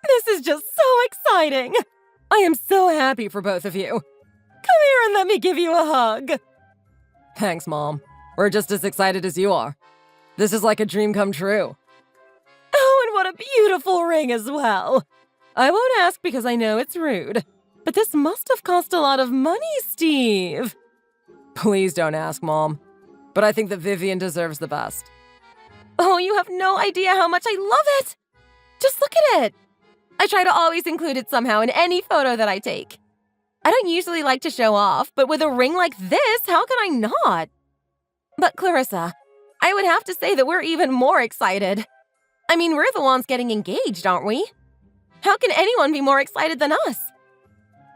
This is just so exciting! I am so happy for both of you. Come here and let me give you a hug. Thanks, Mom. We're just as excited as you are. This is like a dream come true. Oh, and what a beautiful ring as well. I won't ask because I know it's rude, but this must have cost a lot of money, Steve. Please don't ask, Mom. But I think that Vivian deserves the best. Oh, you have no idea how much I love it! Just look at it! I try to always include it somehow in any photo that I take. I don't usually like to show off, but with a ring like this, how can I not? But Clarissa, I would have to say that we're even more excited. I mean, we're the ones getting engaged, aren't we? How can anyone be more excited than us?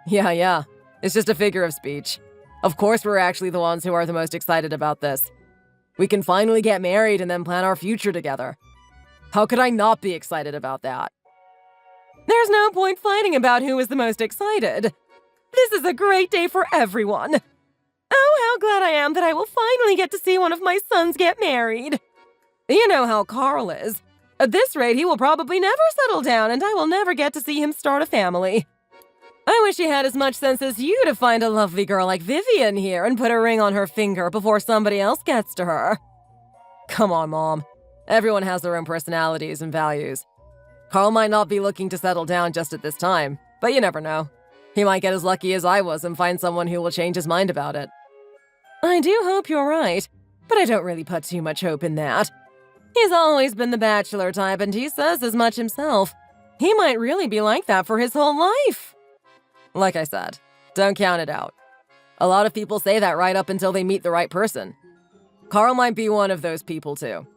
Yeah. It's just a figure of speech. Of course we're actually the ones who are the most excited about this. We can finally get married and then plan our future together. How could I not be excited about that? There's no point fighting about who is the most excited. This is a great day for everyone. Oh, how glad I am that I will finally get to see one of my sons get married. You know how Carl is. At this rate, he will probably never settle down, and I will never get to see him start a family. I wish he had as much sense as you to find a lovely girl like Vivian here and put a ring on her finger before somebody else gets to her. Come on, Mom. Everyone has their own personalities and values. Carl might not be looking to settle down just at this time, but you never know. He might get as lucky as I was and find someone who will change his mind about it. I do hope you're right, but I don't really put too much hope in that. He's always been the bachelor type, and he says as much himself. He might really be like that for his whole life. Like I said, don't count it out. A lot of people say that right up until they meet the right person. Carl might be one of those people too.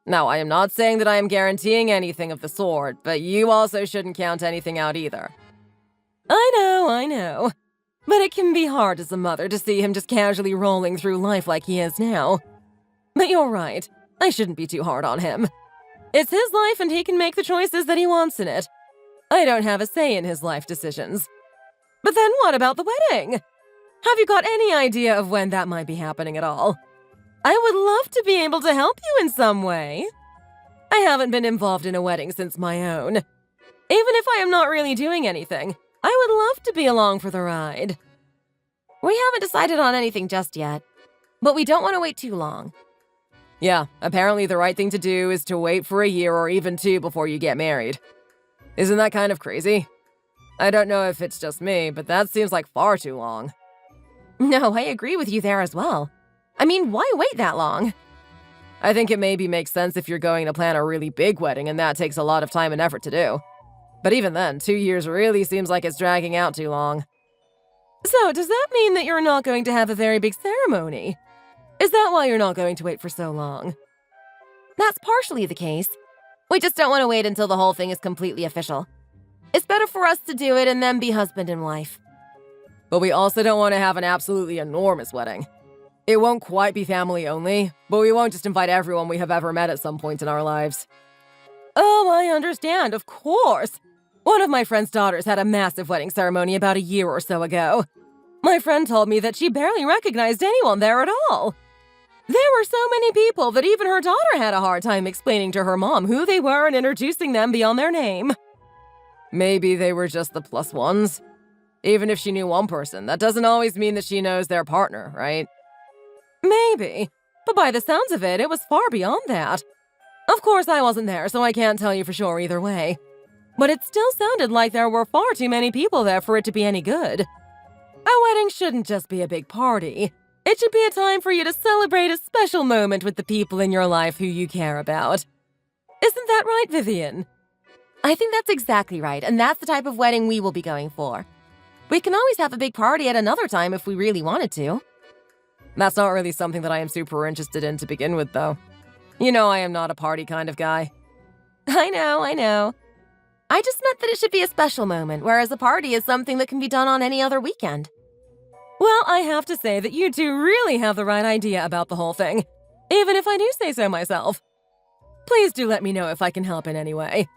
Now, I am not saying that I am guaranteeing anything of the sort, but you also shouldn't count anything out either. I know. But it can be hard as a mother to see him just casually rolling through life like he is now. But you're right. I shouldn't be too hard on him. It's his life and he can make the choices that he wants in it. I don't have a say in his life decisions. But then what about the wedding? Have you got any idea of when that might be happening at all? I would love to be able to help you in some way. I haven't been involved in a wedding since my own. Even if I am not really doing anything, I would love to be along for the ride. We haven't decided on anything just yet, but we don't want to wait too long. Yeah, apparently the right thing to do is to wait for a year or even 2 before you get married. Isn't that kind of crazy? I don't know if it's just me, but that seems like far too long. No, I agree with you there as well. I mean, why wait that long? I think it maybe makes sense if you're going to plan a really big wedding and that takes a lot of time and effort to do. But even then, 2 years really seems like it's dragging out too long. So, does that mean that you're not going to have a very big ceremony? Is that why you're not going to wait for so long? That's partially the case. We just don't want to wait until the whole thing is completely official. It's better for us to do it and then be husband and wife. But we also don't want to have an absolutely enormous wedding. It won't quite be family only, but we won't just invite everyone we have ever met at some point in our lives. Oh, I understand, of course. One of my friend's daughters had a massive wedding ceremony about a year or so ago. My friend told me that she barely recognized anyone there at all. There were so many people that even her daughter had a hard time explaining to her mom who they were and introducing them beyond their name. Maybe they were just the plus ones. Even if she knew one person, that doesn't always mean that she knows their partner, right? Maybe, but by the sounds of it, it was far beyond that. Of course, I wasn't there, so I can't tell you for sure either way. But it still sounded like there were far too many people there for it to be any good. A wedding shouldn't just be a big party. It should be a time for you to celebrate a special moment with the people in your life who you care about. Isn't that right, Vivian? I think that's exactly right, and that's the type of wedding we will be going for. We can always have a big party at another time if we really wanted to. That's not really something that I am super interested in to begin with, though. You know I am not a party kind of guy. I know. I just meant that it should be a special moment, whereas a party is something that can be done on any other weekend. Well, I have to say that you two really have the right idea about the whole thing, even if I do say so myself. Please do let me know if I can help in any way.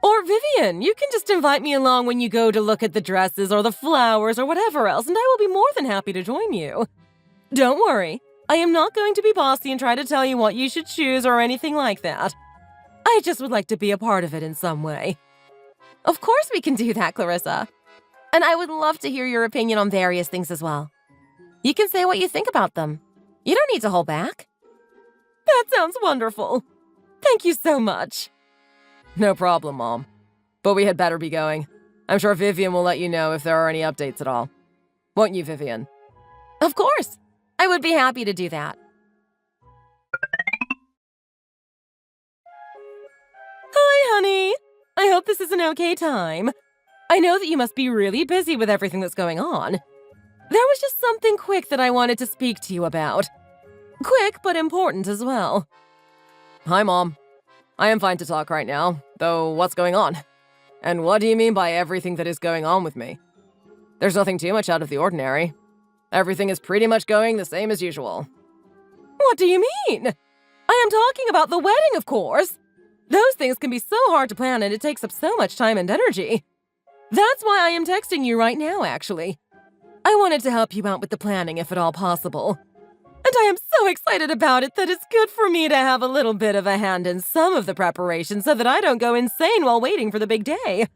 Or Vivian, you can just invite me along when you go to look at the dresses or the flowers or whatever else, and I will be more than happy to join you. Don't worry, I am not going to be bossy and try to tell you what you should choose or anything like that. I just would like to be a part of it in some way. Of course we can do that, Clarissa. And I would love to hear your opinion on various things as well. You can say what you think about them. You don't need to hold back. That sounds wonderful. Thank you so much. No problem, Mom. But we had better be going. I'm sure Vivian will let you know if there are any updates at all. Won't you, Vivian? Of course. I would be happy to do that. Hi, honey. I hope this is an okay time. I know that you must be really busy with everything that's going on. There was just something quick that I wanted to speak to you about. Quick, but important as well. Hi, Mom. I am fine to talk right now, though what's going on? And what do you mean by everything that is going on with me? There's nothing too much out of the ordinary. Everything is pretty much going the same as usual. What do you mean? I am talking about the wedding, of course. Those things can be so hard to plan and it takes up so much time and energy. That's why I am texting you right now, actually. I wanted to help you out with the planning if at all possible. And I am so excited about it that it's good for me to have a little bit of a hand in some of the preparation so that I don't go insane while waiting for the big day.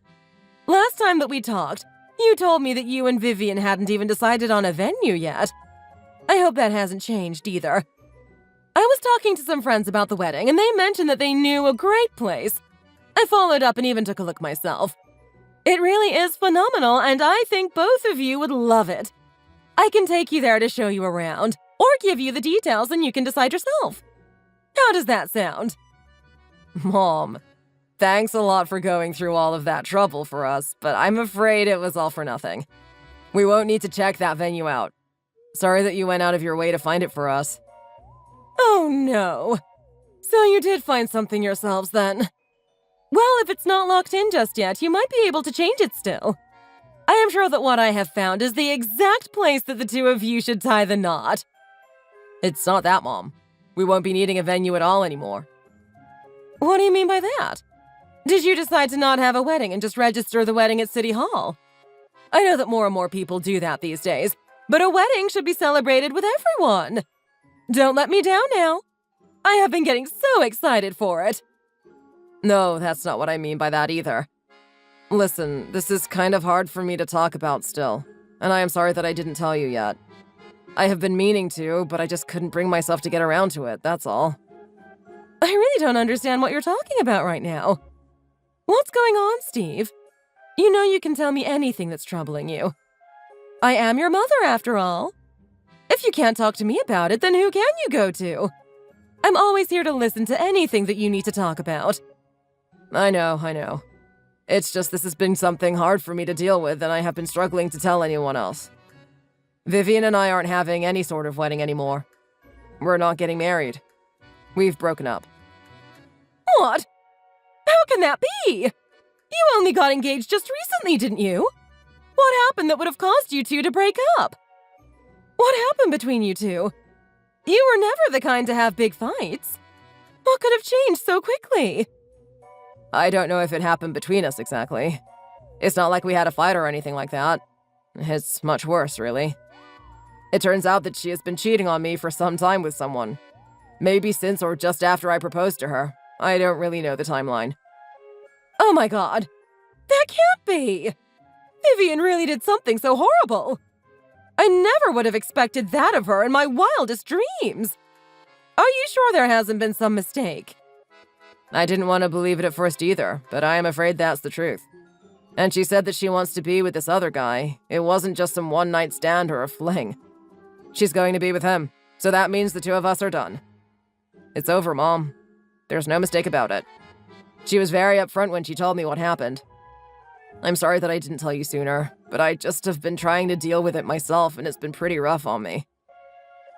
Last time that we talked, you told me that you and Vivian hadn't even decided on a venue yet. I hope that hasn't changed either. I was talking to some friends about the wedding, and they mentioned that they knew a great place. I followed up and even took a look myself. It really is phenomenal, and I think both of you would love it. I can take you there to show you around, or give you the details and you can decide yourself. How does that sound? Mom, thanks a lot for going through all of that trouble for us, but I'm afraid it was all for nothing. We won't need to check that venue out. Sorry that you went out of your way to find it for us. Oh no. So you did find something yourselves then. Well, if it's not locked in just yet, you might be able to change it still. I am sure that what I have found is the exact place that the two of you should tie the knot. It's not that, Mom. We won't be needing a venue at all anymore. What do you mean by that? Did you decide to not have a wedding and just register the wedding at City Hall? I know that more and more people do that these days, but a wedding should be celebrated with everyone. Don't let me down now. I have been getting so excited for it. No, that's not what I mean by that either. Listen, this is kind of hard for me to talk about still, and I am sorry that I didn't tell you yet. I have been meaning to, but I just couldn't bring myself to get around to it, that's all. I really don't understand what you're talking about right now. What's going on, Steve? You know you can tell me anything that's troubling you. I am your mother, after all. If you can't talk to me about it, then who can you go to? I'm always here to listen to anything that you need to talk about. I know. It's just this has been something hard for me to deal with, and I have been struggling to tell anyone else. Vivian and I aren't having any sort of wedding anymore. We're not getting married. We've broken up. What? How can that be? You only got engaged just recently, didn't you? What happened that would have caused you two to break up? What happened between you two? You were never the kind to have big fights. What could have changed so quickly? I don't know if it happened between us exactly. It's not like we had a fight or anything like that. It's much worse, really. It turns out that she has been cheating on me for some time with someone. Maybe since or just after I proposed to her. I don't really know the timeline. Oh my god. That can't be! Vivian really did something so horrible. I never would have expected that of her in my wildest dreams. Are you sure there hasn't been some mistake? I didn't want to believe it at first either, but I am afraid that's the truth. And she said that she wants to be with this other guy. It wasn't just some one-night stand or a fling. She's going to be with him, so that means the two of us are done. It's over, Mom. There's no mistake about it. She was very upfront when she told me what happened. I'm sorry that I didn't tell you sooner, but I just have been trying to deal with it myself, and it's been pretty rough on me.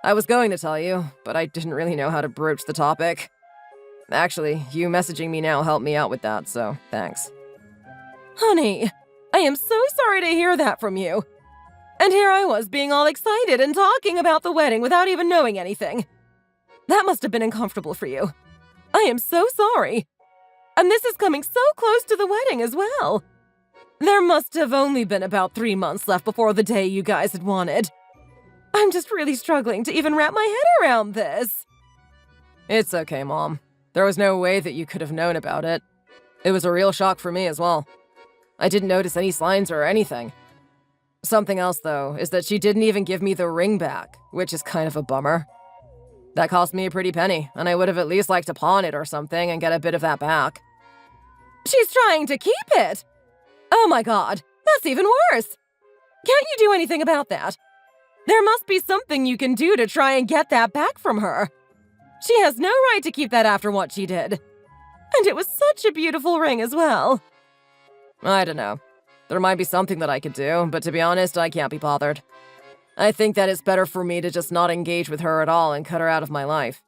I was going to tell you, but I didn't really know how to broach the topic. Actually, you messaging me now helped me out with that, so thanks. Honey, I am so sorry to hear that from you. And here I was being all excited and talking about the wedding without even knowing anything. That must have been uncomfortable for you. I am so sorry. And this is coming so close to the wedding as well. There must have only been about 3 months left before the day you guys had wanted. I'm just really struggling to even wrap my head around this. It's okay, Mom. There was no way that you could have known about it. It was a real shock for me as well. I didn't notice any signs or anything. Something else, though, is that she didn't even give me the ring back, which is kind of a bummer. That cost me a pretty penny, and I would have at least liked to pawn it or something and get a bit of that back. She's trying to keep it! Oh my god, that's even worse! Can't you do anything about that? There must be something you can do to try and get that back from her. She has no right to keep that after what she did. And it was such a beautiful ring as well. I don't know. There might be something that I could do, but to be honest, I can't be bothered. I think that it's better for me to just not engage with her at all and cut her out of my life.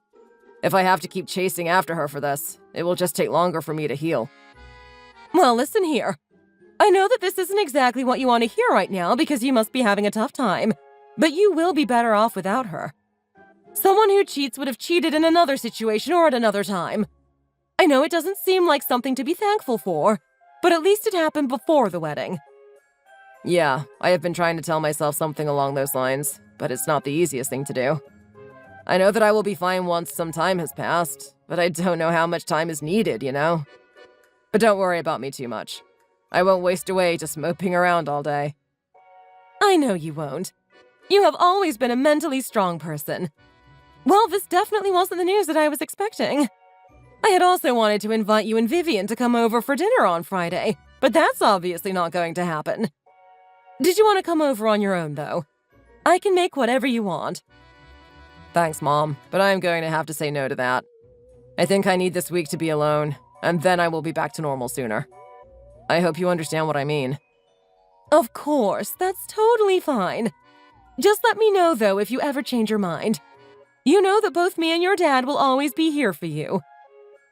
If I have to keep chasing after her for this, it will just take longer for me to heal. Well, listen here. I know that this isn't exactly what you want to hear right now because you must be having a tough time, but you will be better off without her. Someone who cheats would have cheated in another situation or at another time. I know it doesn't seem like something to be thankful for, but at least it happened before the wedding. Yeah, I have been trying to tell myself something along those lines, but it's not the easiest thing to do. I know that I will be fine once some time has passed, but I don't know how much time is needed, you know? But don't worry about me too much. I won't waste away just moping around all day. I know you won't. You have always been a mentally strong person. Well, this definitely wasn't the news that I was expecting. I had also wanted to invite you and Vivian to come over for dinner on Friday, but that's obviously not going to happen. Did you want to come over on your own, though? I can make whatever you want. Thanks, Mom, but I'm going to have to say no to that. I think I need this week to be alone, and then I will be back to normal sooner. I hope you understand what I mean. Of course, that's totally fine. Just let me know, though, if you ever change your mind. You know that both me and your dad will always be here for you.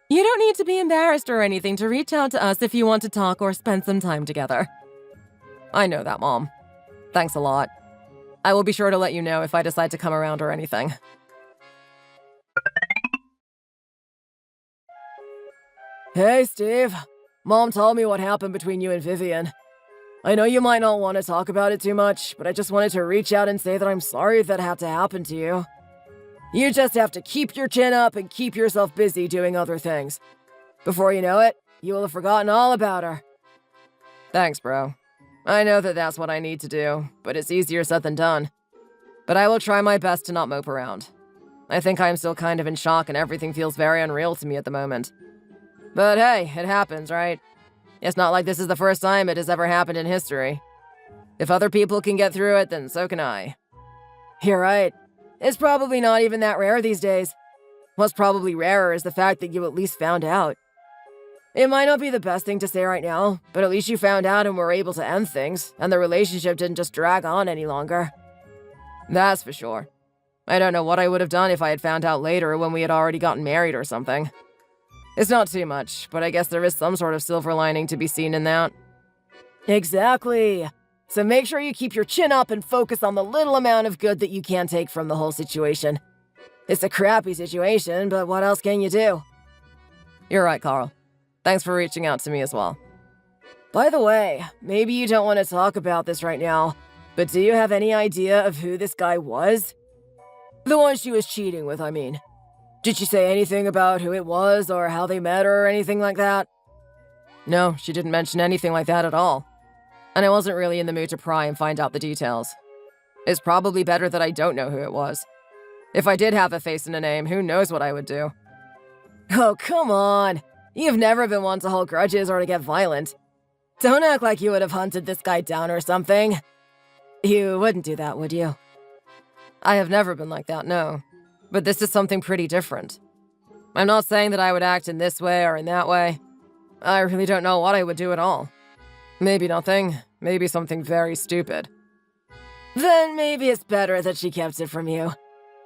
You don't need to be embarrassed or anything to reach out to us if you want to talk or spend some time together. I know that, Mom. Thanks a lot. I will be sure to let you know if I decide to come around or anything. Hey, Steve. Mom told me what happened between you and Vivian. I know you might not want to talk about it too much, but I just wanted to reach out and say that I'm sorry that had to happen to you. You just have to keep your chin up and keep yourself busy doing other things. Before you know it, you will have forgotten all about her. Thanks, bro. I know that that's what I need to do, but it's easier said than done. But I will try my best to not mope around. I think I'm still kind of in shock and everything feels very unreal to me at the moment. But hey, it happens, right? It's not like this is the first time it has ever happened in history. If other people can get through it, then so can I. You're right. It's probably not even that rare these days. What's probably rarer is the fact that you at least found out. It might not be the best thing to say right now, but at least you found out and were able to end things, and the relationship didn't just drag on any longer. That's for sure. I don't know what I would have done if I had found out later when we had already gotten married or something. It's not too much, but I guess there is some sort of silver lining to be seen in that. Exactly. So make sure you keep your chin up and focus on the little amount of good that you can take from the whole situation. It's a crappy situation, but what else can you do? You're right, Carl. Thanks for reaching out to me as well. By the way, maybe you don't want to talk about this right now, but do you have any idea of who this guy was? The one she was cheating with, I mean. Did she say anything about who it was or how they met or anything like that? No, she didn't mention anything like that at all. And I wasn't really in the mood to pry and find out the details. It's probably better that I don't know who it was. If I did have a face and a name, who knows what I would do? Oh, come on. You've never been one to hold grudges or to get violent. Don't act like you would have hunted this guy down or something. You wouldn't do that, would you? I have never been like that, no. But this is something pretty different. I'm not saying that I would act in this way or in that way. I really don't know what I would do at all. Maybe nothing. Maybe something very stupid. Then maybe it's better that she kept it from you.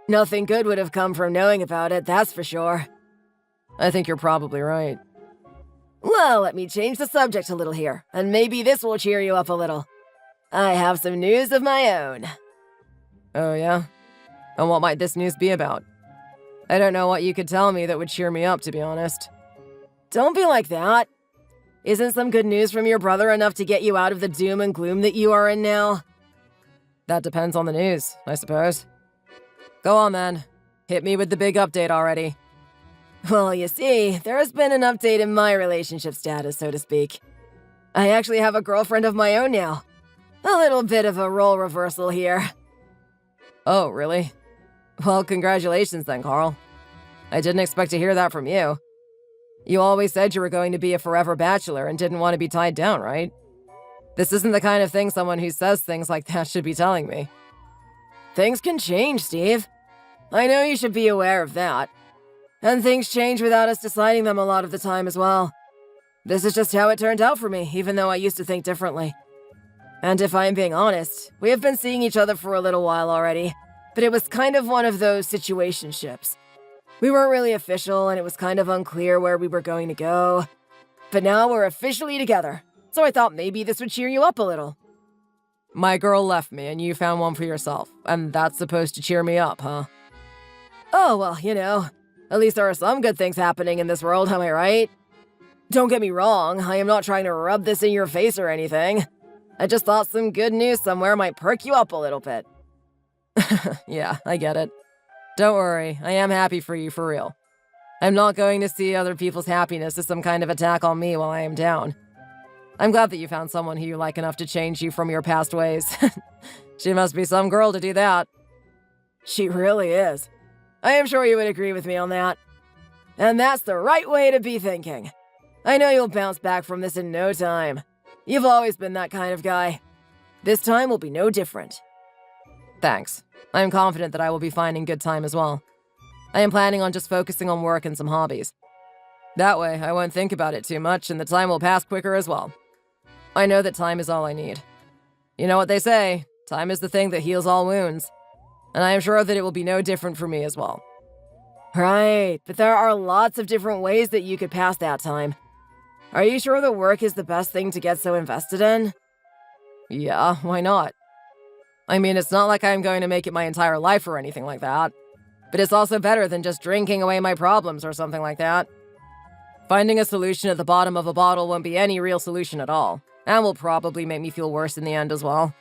Nothing good would have come from knowing about it, that's for sure. I think you're probably right. Well, let me change the subject a little here, and maybe this will cheer you up a little. I have some news of my own. Oh, yeah? And what might this news be about? I don't know what you could tell me that would cheer me up, to be honest. Don't be like that. Isn't some good news from your brother enough to get you out of the doom and gloom that you are in now? That depends on the news, I suppose. Go on, then. Hit me with the big update already. Well, you see, there has been an update in my relationship status, so to speak. I actually have a girlfriend of my own now. A little bit of a role reversal here. Oh, really? Well, congratulations then, Carl. I didn't expect to hear that from you. You always said you were going to be a forever bachelor and didn't want to be tied down, right? This isn't the kind of thing someone who says things like that should be telling me. Things can change, Steve. I know you should be aware of that. And things change without us deciding them a lot of the time as well. This is just how it turned out for me, even though I used to think differently. And if I'm being honest, we have been seeing each other for a little while already, but it was kind of one of those situationships. We weren't really official, and it was kind of unclear where we were going to go. But now we're officially together, so I thought maybe this would cheer you up a little. My girl left me, and you found one for yourself, and that's supposed to cheer me up, huh? Oh, well, you know, at least there are some good things happening in this world, am I right? Don't get me wrong, I am not trying to rub this in your face or anything. I just thought some good news somewhere might perk you up a little bit. Yeah, I get it. Don't worry, I am happy for you for real. I'm not going to see other people's happiness as some kind of attack on me while I am down. I'm glad that you found someone who you like enough to change you from your past ways. She must be some girl to do that. She really is. I am sure you would agree with me on that. And that's the right way to be thinking. I know you'll bounce back from this in no time. You've always been that kind of guy. This time will be no different. Thanks. I am confident that I will be finding good time as well. I am planning on just focusing on work and some hobbies. That way, I won't think about it too much and the time will pass quicker as well. I know that time is all I need. You know what they say, time is the thing that heals all wounds. And I am sure that it will be no different for me as well. Right, but there are lots of different ways that you could pass that time. Are you sure that work is the best thing to get so invested in? Yeah, why not? I mean, it's not like I'm going to make it my entire life or anything like that. But it's also better than just drinking away my problems or something like that. Finding a solution at the bottom of a bottle won't be any real solution at all, and will probably make me feel worse in the end as well.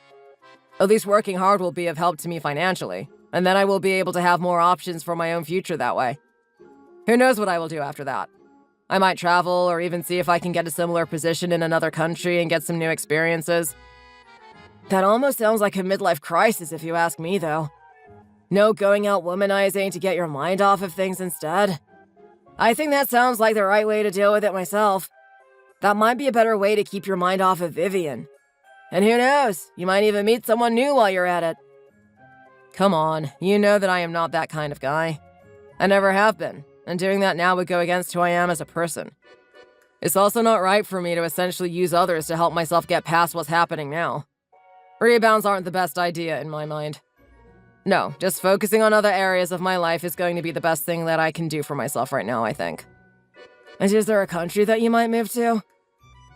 At least working hard will be of help to me financially, and then I will be able to have more options for my own future that way. Who knows what I will do after that? I might travel or even see if I can get a similar position in another country and get some new experiences. That almost sounds like a midlife crisis if you ask me, though. No going out womanizing to get your mind off of things instead. I think that sounds like the right way to deal with it myself. That might be a better way to keep your mind off of Vivian. And who knows, you might even meet someone new while you're at it. Come on, you know that I am not that kind of guy. I never have been, and doing that now would go against who I am as a person. It's also not right for me to essentially use others to help myself get past what's happening now. Rebounds aren't the best idea in my mind. No, just focusing on other areas of my life is going to be the best thing that I can do for myself right now, I think. And is there a country that you might move to?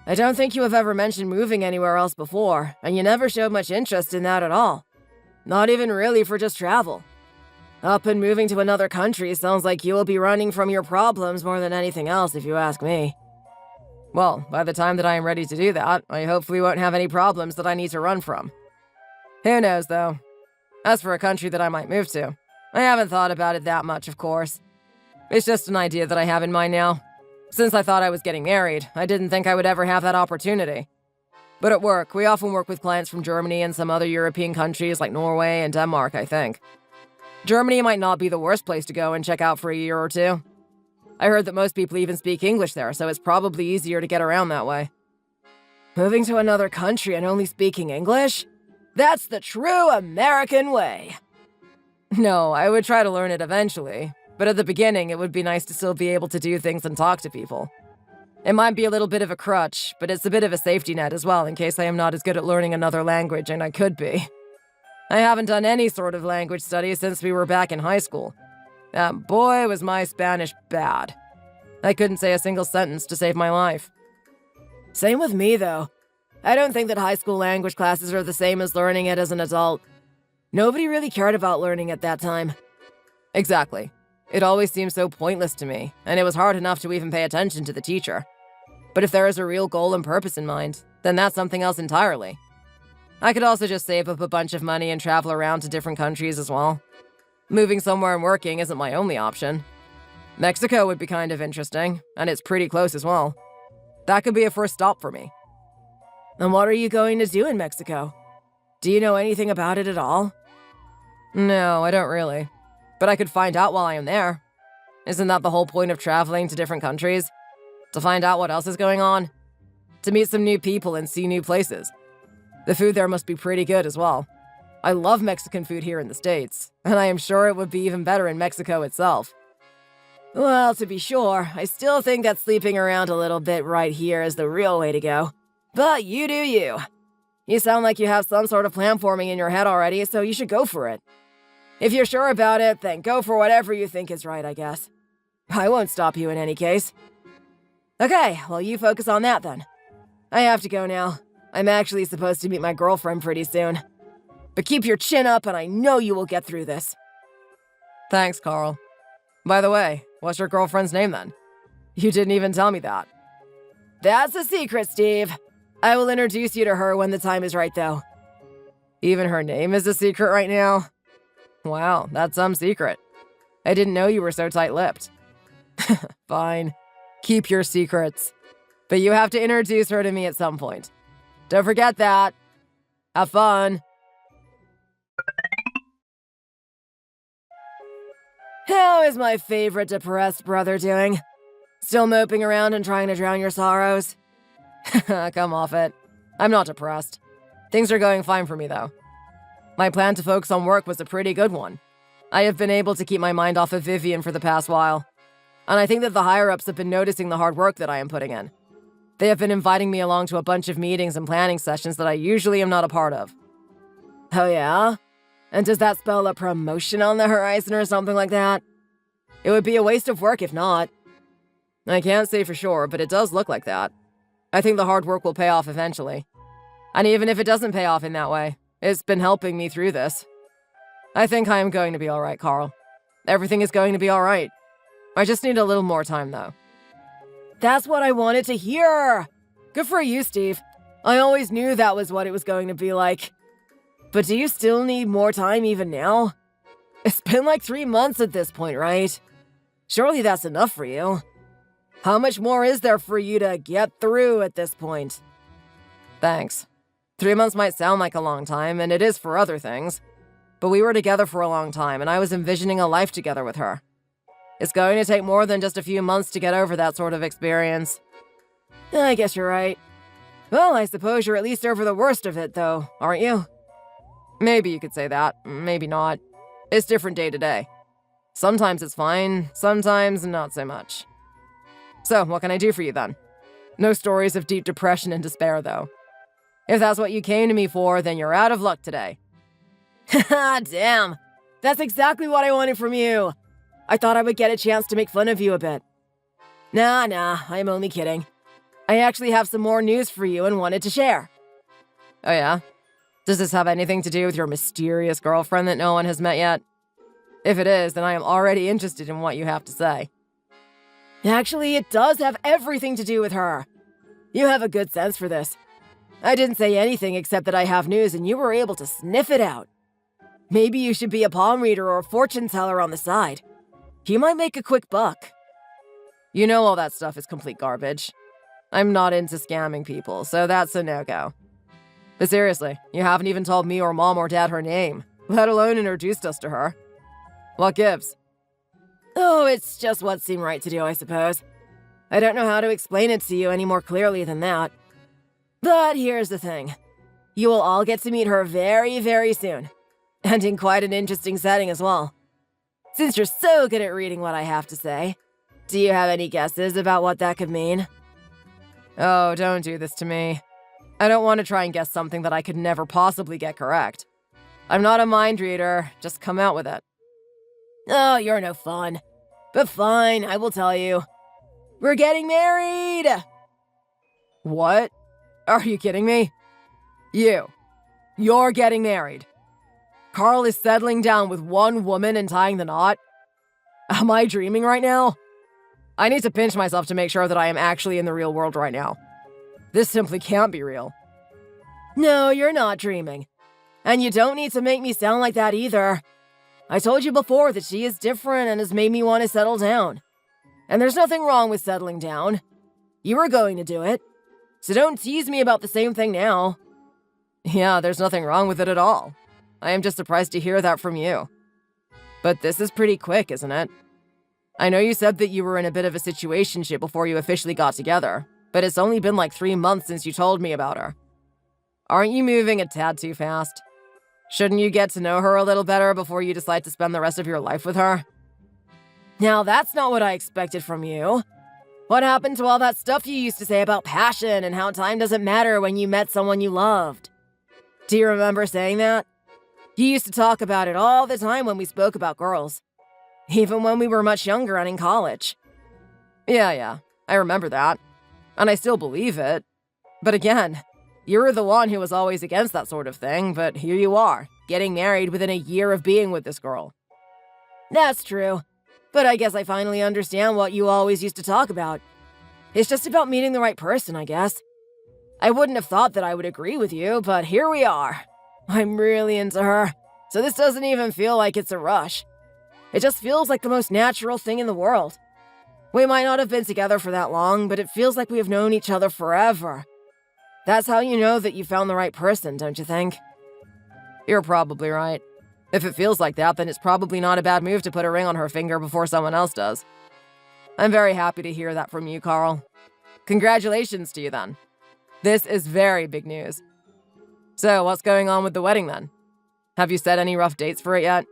I don't think you have ever mentioned moving anywhere else before, and you never showed much interest in that at all. Not even really for just travel. Up and moving to another country sounds like you will be running from your problems more than anything else, if you ask me. Well, by the time that I am ready to do that, I hopefully won't have any problems that I need to run from. Who knows, though? As for a country that I might move to, I haven't thought about it that much, of course. It's just an idea that I have in mind now. Since I thought I was getting married, I didn't think I would ever have that opportunity. But at work, we often work with clients from Germany and some other European countries like Norway and Denmark, I think. Germany might not be the worst place to go and check out for a year or two. I heard that most people even speak English there, so it's probably easier to get around that way. Moving to another country and only speaking English? That's the true American way. No, I would try to learn it eventually, but at the beginning it would be nice to still be able to do things and talk to people. It might be a little bit of a crutch, but it's a bit of a safety net as well in case I am not as good at learning another language, and I could be. I haven't done any sort of language studies since we were back in high school. And boy, was my Spanish bad. I couldn't say a single sentence to save my life. Same with me, though. I don't think that high school language classes are the same as learning it as an adult. Nobody really cared about learning at that time. Exactly. It always seemed so pointless to me, and it was hard enough to even pay attention to the teacher. But if there is a real goal and purpose in mind, then that's something else entirely. I could also just save up a bunch of money and travel around to different countries as well. Moving somewhere and working isn't my only option. Mexico would be kind of interesting, and it's pretty close as well. That could be a first stop for me. And what are you going to do in Mexico? Do you know anything about it at all? No, I don't really. But I could find out while I am there. Isn't that the whole point of traveling to different countries? To find out what else is going on? To meet some new people and see new places. The food there must be pretty good as well. I love Mexican food here in the States, and I am sure it would be even better in Mexico itself. Well, to be sure, I still think that sleeping around a little bit right here is the real way to go. But you do you. You sound like you have some sort of plan forming in your head already, so you should go for it. If you're sure about it, then go for whatever you think is right, I guess. I won't stop you in any case. Okay, well, you focus on that then. I have to go now. I'm actually supposed to meet my girlfriend pretty soon. But keep your chin up, and I know you will get through this. Thanks, Carl. By the way, what's your girlfriend's name then? You didn't even tell me that. That's a secret, Steve. I will introduce you to her when the time is right, though. Even her name is a secret right now? Wow, that's some secret. I didn't know you were so tight-lipped. Fine. Keep your secrets. But you have to introduce her to me at some point. Don't forget that. Have fun. How is my favorite depressed brother doing? Still moping around and trying to drown your sorrows? Come off it. I'm not depressed. Things are going fine for me, though. My plan to focus on work was a pretty good one. I have been able to keep my mind off of Vivian for the past while. And I think that the higher-ups have been noticing the hard work that I am putting in. They have been inviting me along to a bunch of meetings and planning sessions that I usually am not a part of. Oh yeah? And does that spell a promotion on the horizon or something like that? It would be a waste of work if not. I can't say for sure, but it does look like that. I think the hard work will pay off eventually. And even if it doesn't pay off in that way, it's been helping me through this. I think I am going to be alright, Carl. Everything is going to be alright. I just need a little more time, though. That's what I wanted to hear! Good for you, Steve. I always knew that was what it was going to be like. But do you still need more time even now? It's been like 3 months at this point, right? Surely that's enough for you. How much more is there for you to get through at this point? Thanks. 3 months might sound like a long time, and it is for other things. But we were together for a long time, and I was envisioning a life together with her. It's going to take more than just a few months to get over that sort of experience. I guess you're right. Well, I suppose you're at least over the worst of it, though, aren't you? Maybe you could say that, maybe not. It's different day to day. Sometimes it's fine, sometimes not so much. So, what can I do for you then? No stories of deep depression and despair, though. If that's what you came to me for, then you're out of luck today. Haha, damn. That's exactly what I wanted from you. I thought I would get a chance to make fun of you a bit. Nah, I'm only kidding. I actually have some more news for you and wanted to share. Oh yeah? Does this have anything to do with your mysterious girlfriend that no one has met yet? If it is, then I am already interested in what you have to say. Actually, it does have everything to do with her. You have a good sense for this. I didn't say anything except that I have news and you were able to sniff it out. Maybe you should be a palm reader or a fortune teller on the side. You might make a quick buck. You know all that stuff is complete garbage. I'm not into scamming people, so that's a no-go. But seriously, you haven't even told me or Mom or Dad her name, let alone introduced us to her. What gives? Oh, it's just what seemed right to do, I suppose. I don't know how to explain it to you any more clearly than that. But here's the thing. You will all get to meet her very, very soon. And in quite an interesting setting as well. Since you're so good at reading what I have to say, do you have any guesses about what that could mean? Oh, don't do this to me. I don't want to try and guess something that I could never possibly get correct. I'm not a mind reader, just come out with it. Oh, you're no fun. But fine, I will tell you. We're getting married! What? Are you kidding me? You're getting married. Carl is settling down with one woman and tying the knot? Am I dreaming right now? I need to pinch myself to make sure that I am actually in the real world right now. This simply can't be real. No, you're not dreaming. And you don't need to make me sound like that either. I told you before that she is different and has made me want to settle down. And there's nothing wrong with settling down. You were going to do it. So don't tease me about the same thing now. Yeah, there's nothing wrong with it at all. I am just surprised to hear that from you. But this is pretty quick, isn't it? I know you said that you were in a bit of a situationship before you officially got together, but it's only been like 3 months since you told me about her. Aren't you moving a tad too fast? Shouldn't you get to know her a little better before you decide to spend the rest of your life with her? Now, that's not what I expected from you. What happened to all that stuff you used to say about passion and how time doesn't matter when you met someone you loved? Do you remember saying that? You used to talk about it all the time when we spoke about girls. Even when we were much younger and in college. Yeah, I remember that. And I still believe it. But again, you were the one who was always against that sort of thing, but here you are, getting married within a year of being with this girl. That's true. But I guess I finally understand what you always used to talk about. It's just about meeting the right person, I guess. I wouldn't have thought that I would agree with you, but here we are. I'm really into her, so this doesn't even feel like it's a rush. It just feels like the most natural thing in the world. We might not have been together for that long, but it feels like we have known each other forever. That's how you know that you found the right person, don't you think? You're probably right. If it feels like that, then it's probably not a bad move to put a ring on her finger before someone else does. I'm very happy to hear that from you, Carl. Congratulations to you, then. This is very big news. So, what's going on with the wedding, then? Have you set any rough dates for it yet?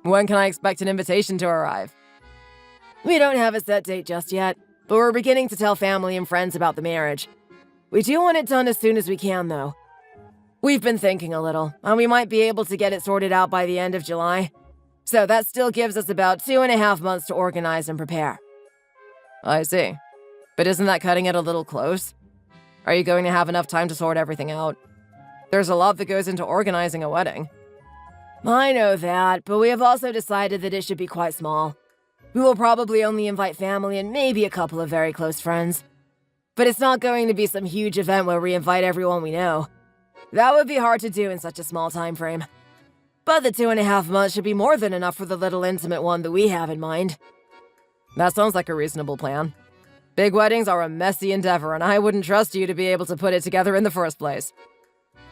When can I expect an invitation to arrive? We don't have a set date just yet, but we're beginning to tell family and friends about the marriage. We do want it done as soon as we can, though. We've been thinking a little, and we might be able to get it sorted out by the end of July. So that still gives us about 2.5 months to organize and prepare. I see. But isn't that cutting it a little close? Are you going to have enough time to sort everything out? There's a lot that goes into organizing a wedding. I know that, but we have also decided that it should be quite small. We will probably only invite family and maybe a couple of very close friends. But it's not going to be some huge event where we invite everyone we know. That would be hard to do in such a small time frame. But the 2.5 months should be more than enough for the little intimate one that we have in mind. That sounds like a reasonable plan. Big weddings are a messy endeavor, and I wouldn't trust you to be able to put it together in the first place.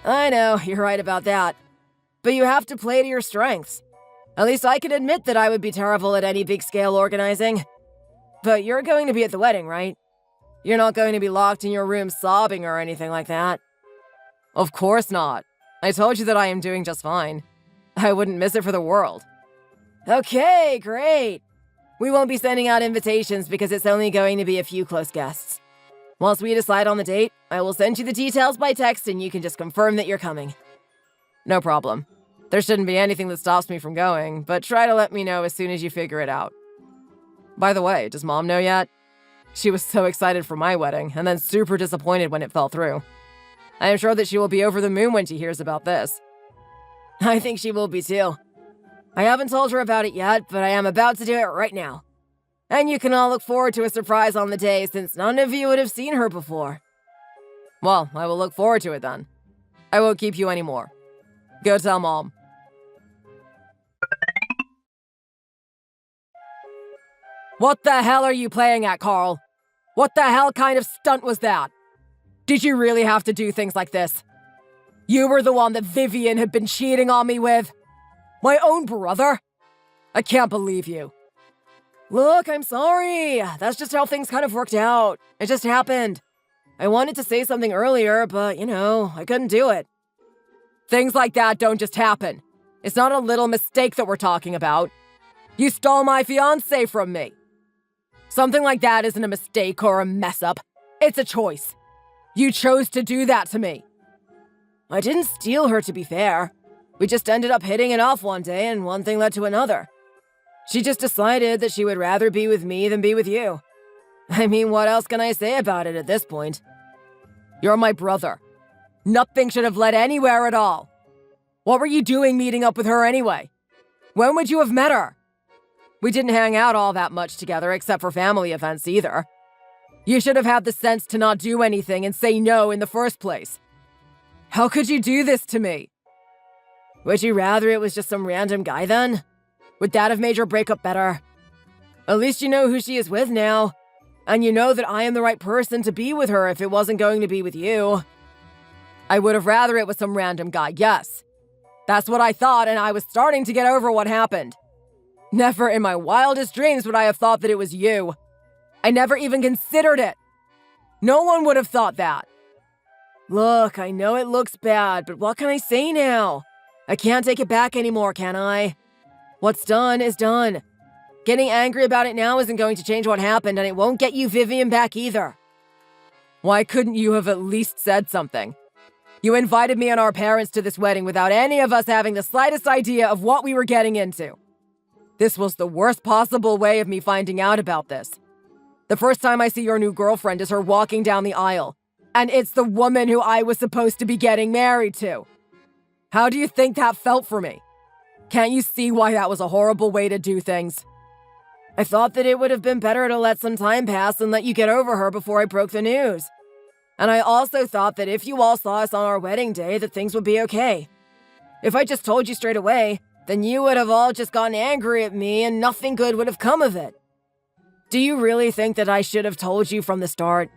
I know, you're right about that. But you have to play to your strengths. At least I can admit that I would be terrible at any big-scale organizing. But you're going to be at the wedding, right? You're not going to be locked in your room sobbing or anything like that. Of course not. I told you that I am doing just fine. I wouldn't miss it for the world. Okay, great. We won't be sending out invitations because it's only going to be a few close guests. Once we decide on the date, I will send you the details by text and you can just confirm that you're coming. No problem. There shouldn't be anything that stops me from going, but try to let me know as soon as you figure it out. By the way, does Mom know yet? She was so excited for my wedding, and then super disappointed when it fell through. I am sure that she will be over the moon when she hears about this. I think she will be too. I haven't told her about it yet, but I am about to do it right now. And you can all look forward to a surprise on the day since none of you would have seen her before. Well, I will look forward to it then. I won't keep you anymore. Go tell Mom. What the hell are you playing at, Carl? What the hell kind of stunt was that? Did you really have to do things like this? You were the one that Vivian had been cheating on me with? My own brother? I can't believe you. Look, I'm sorry. That's just how things kind of worked out. It just happened. I wanted to say something earlier, but, I couldn't do it. Things like that don't just happen. It's not a little mistake that we're talking about. You stole my fiancé from me. Something like that isn't a mistake or a mess-up. It's a choice. You chose to do that to me. I didn't steal her, to be fair. We just ended up hitting it off one day, and one thing led to another. She just decided that she would rather be with me than be with you. I mean, what else can I say about it at this point? You're my brother. Nothing should have led anywhere at all. What were you doing meeting up with her anyway? When would you have met her? We didn't hang out all that much together except for family events either. You should have had the sense to not do anything and say no in the first place. How could you do this to me? Would you rather it was just some random guy then? Would that have made your breakup better? At least you know who she is with now. And you know that I am the right person to be with her if it wasn't going to be with you. I would have rather it was some random guy, yes. That's what I thought, and I was starting to get over what happened. Never in my wildest dreams would I have thought that it was you. I never even considered it. No one would have thought that. Look, I know it looks bad, but what can I say now? I can't take it back anymore, can I? What's done is done. Getting angry about it now isn't going to change what happened, and it won't get you Vivian back either. Why couldn't you have at least said something? You invited me and our parents to this wedding without any of us having the slightest idea of what we were getting into. This was the worst possible way of me finding out about this. The first time I see your new girlfriend is her walking down the aisle, and it's the woman who I was supposed to be getting married to. How do you think that felt for me? Can't you see why that was a horrible way to do things? I thought that it would have been better to let some time pass and let you get over her before I broke the news. And I also thought that if you all saw us on our wedding day, that things would be okay. If I just told you straight away, then you would have all just gotten angry at me and nothing good would have come of it. Do you really think that I should have told you from the start?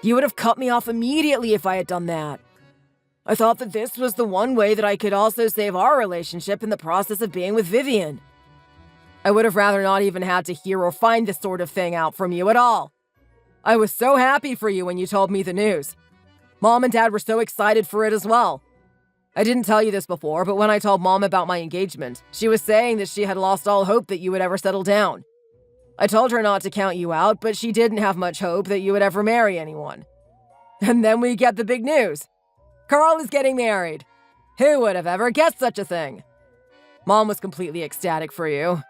You would have cut me off immediately if I had done that. I thought that this was the one way that I could also save our relationship in the process of being with Vivian. I would have rather not even had to hear or find this sort of thing out from you at all. I was so happy for you when you told me the news. Mom and Dad were so excited for it as well. I didn't tell you this before, but when I told Mom about my engagement, she was saying that she had lost all hope that you would ever settle down. I told her not to count you out, but she didn't have much hope that you would ever marry anyone. And then we get the big news. Carl is getting married. Who would have ever guessed such a thing? Mom was completely ecstatic for you.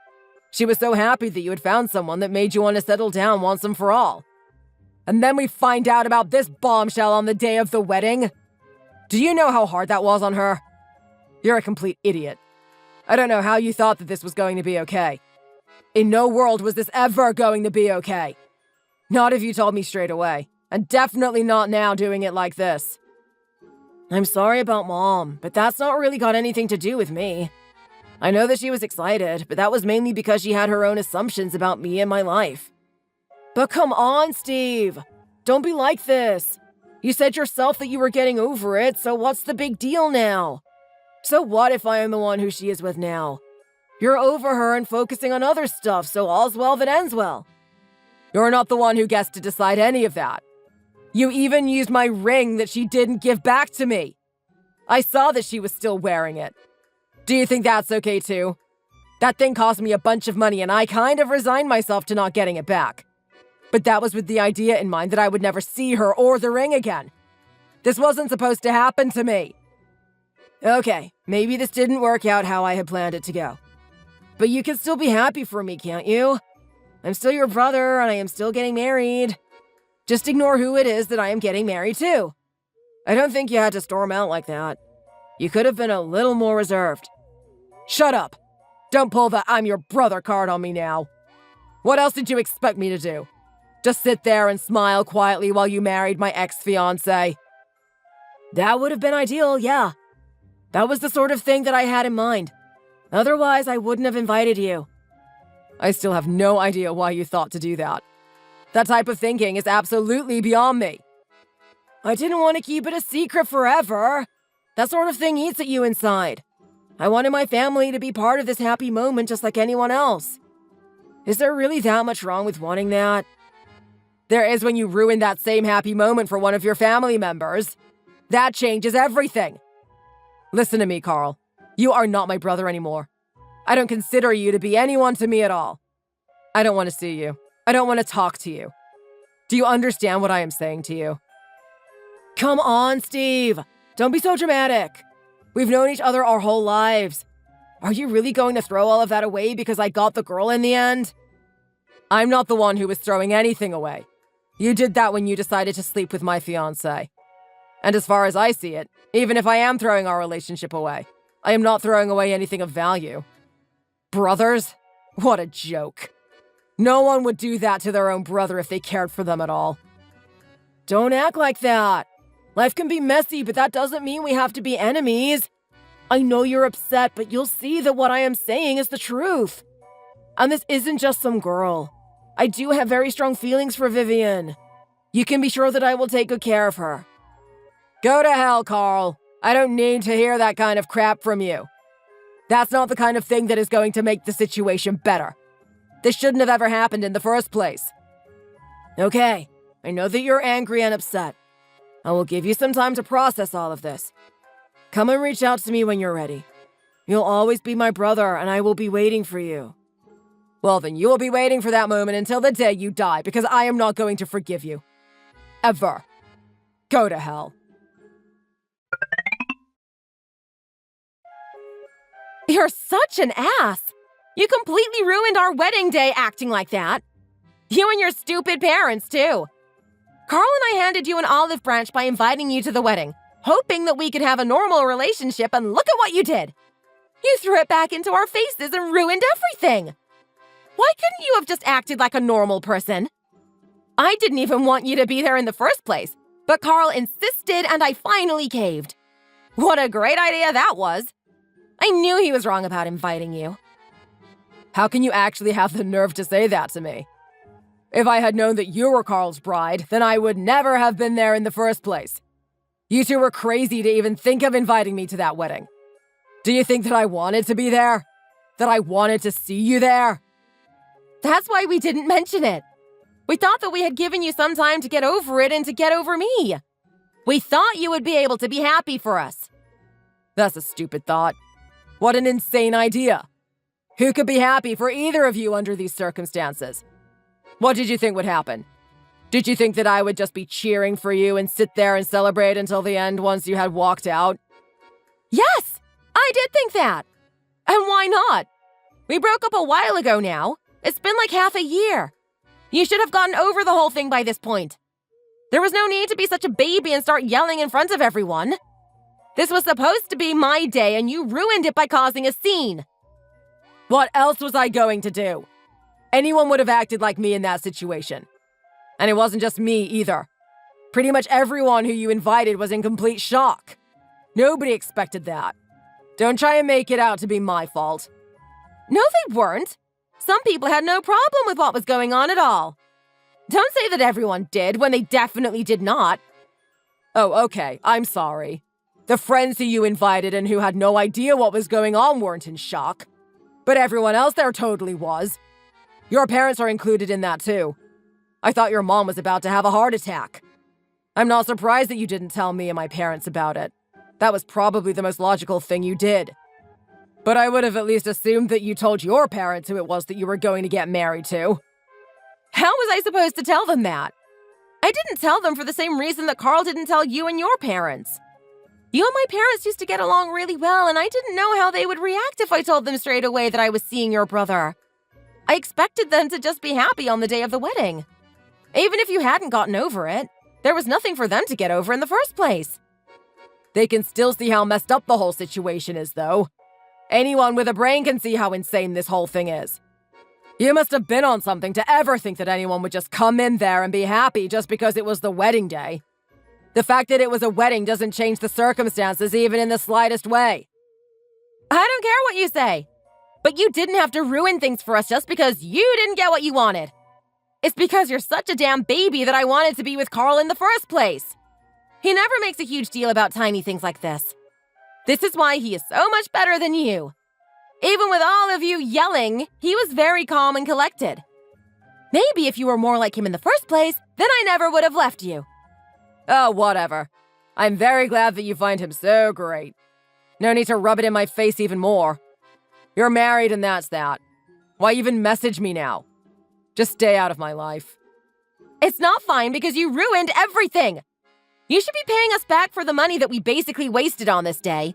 She was so happy that you had found someone that made you want to settle down once and for all. And then we find out about this bombshell on the day of the wedding. Do you know how hard that was on her? You're a complete idiot. I don't know how you thought that this was going to be okay. In no world was this ever going to be okay. Not if you told me straight away, and definitely not now doing it like this. I'm sorry about Mom, but that's not really got anything to do with me. I know that she was excited, but that was mainly because she had her own assumptions about me and my life. But come on, Steve. Don't be like this. You said yourself that you were getting over it, so what's the big deal now? So what if I am the one who she is with now? You're over her and focusing on other stuff, so all's well that ends well. You're not the one who gets to decide any of that. You even used my ring that she didn't give back to me. I saw that she was still wearing it. Do you think that's okay too? That thing cost me a bunch of money and I kind of resigned myself to not getting it back. But that was with the idea in mind that I would never see her or the ring again. This wasn't supposed to happen to me. Okay, maybe this didn't work out how I had planned it to go. But you can still be happy for me, can't you? I'm still your brother and I am still getting married. Just ignore who it is that I am getting married to. I don't think you had to storm out like that. You could have been a little more reserved. Shut up! Don't pull the I'm your brother card on me now. What else did you expect me to do? Just sit there and smile quietly while you married my ex-fiancé? That would have been ideal, yeah. That was the sort of thing that I had in mind. Otherwise, I wouldn't have invited you. I still have no idea why you thought to do that. That type of thinking is absolutely beyond me. I didn't want to keep it a secret forever. That sort of thing eats at you inside. I wanted my family to be part of this happy moment just like anyone else. Is there really that much wrong with wanting that? There is when you ruin that same happy moment for one of your family members. That changes everything. Listen to me, Carl. You are not my brother anymore. I don't consider you to be anyone to me at all. I don't want to see you. I don't want to talk to you. Do you understand what I am saying to you? Come on, Steve. Don't be so dramatic. We've known each other our whole lives. Are you really going to throw all of that away because I got the girl in the end? I'm not the one who was throwing anything away. You did that when you decided to sleep with my fiancé. And as far as I see it, even if I am throwing our relationship away, I am not throwing away anything of value. Brothers? What a joke. No one would do that to their own brother if they cared for them at all. Don't act like that. Life can be messy, but that doesn't mean we have to be enemies. I know you're upset, but you'll see that what I am saying is the truth. And this isn't just some girl. I do have very strong feelings for Vivian. You can be sure that I will take good care of her. Go to hell, Carl. I don't need to hear that kind of crap from you. That's not the kind of thing that is going to make the situation better. This shouldn't have ever happened in the first place. Okay, I know that you're angry and upset. I will give you some time to process all of this. Come and reach out to me when you're ready. You'll always be my brother, and I will be waiting for you. Well, then you will be waiting for that moment until the day you die, because I am not going to forgive you. Ever. Go to hell. You're such an ass! You completely ruined our wedding day acting like that. You and your stupid parents, too. Carl and I handed you an olive branch by inviting you to the wedding, hoping that we could have a normal relationship, and look at what you did. You threw it back into our faces and ruined everything. Why couldn't you have just acted like a normal person? I didn't even want you to be there in the first place, but Carl insisted and I finally caved. What a great idea that was. I knew he was wrong about inviting you. How can you actually have the nerve to say that to me? If I had known that you were Carl's bride, then I would never have been there in the first place. You two were crazy to even think of inviting me to that wedding. Do you think that I wanted to be there? That I wanted to see you there? That's why we didn't mention it. We thought that we had given you some time to get over it and to get over me. We thought you would be able to be happy for us. That's a stupid thought. What an insane idea. Who could be happy for either of you under these circumstances? What did you think would happen? Did you think that I would just be cheering for you and sit there and celebrate until the end once you had walked out? Yes, I did think that. And why not? We broke up a while ago now. It's been like half a year. You should have gotten over the whole thing by this point. There was no need to be such a baby and start yelling in front of everyone. This was supposed to be my day and you ruined it by causing a scene. What else was I going to do? Anyone would have acted like me in that situation. And it wasn't just me either. Pretty much everyone who you invited was in complete shock. Nobody expected that. Don't try and make it out to be my fault. No, they weren't. Some people had no problem with what was going on at all. Don't say that everyone did when they definitely did not. Oh, okay, I'm sorry. The friends who you invited and who had no idea what was going on weren't in shock. But everyone else there totally was. Your parents are included in that too. I thought your mom was about to have a heart attack. I'm not surprised that you didn't tell me and my parents about it. That was probably the most logical thing you did. But I would have at least assumed that you told your parents who it was that you were going to get married to. How was I supposed to tell them that? I didn't tell them for the same reason that Carl didn't tell you and your parents. You and my parents used to get along really well, and I didn't know how they would react if I told them straight away that I was seeing your brother. I expected them to just be happy on the day of the wedding. Even if you hadn't gotten over it, there was nothing for them to get over in the first place. They can still see how messed up the whole situation is, though. Anyone with a brain can see how insane this whole thing is. You must have been on something to ever think that anyone would just come in there and be happy just because it was the wedding day. The fact that it was a wedding doesn't change the circumstances even in the slightest way. I don't care what you say, but you didn't have to ruin things for us just because you didn't get what you wanted. It's because you're such a damn baby that I wanted to be with Carl in the first place. He never makes a huge deal about tiny things like this. This is why he is so much better than you. Even with all of you yelling, he was very calm and collected. Maybe if you were more like him in the first place, then I never would have left you. Oh, whatever. I'm very glad that you find him so great. No need to rub it in my face even more. You're married and that's that. Why even message me now? Just stay out of my life. It's not fine because you ruined everything. You should be paying us back for the money that we basically wasted on this day.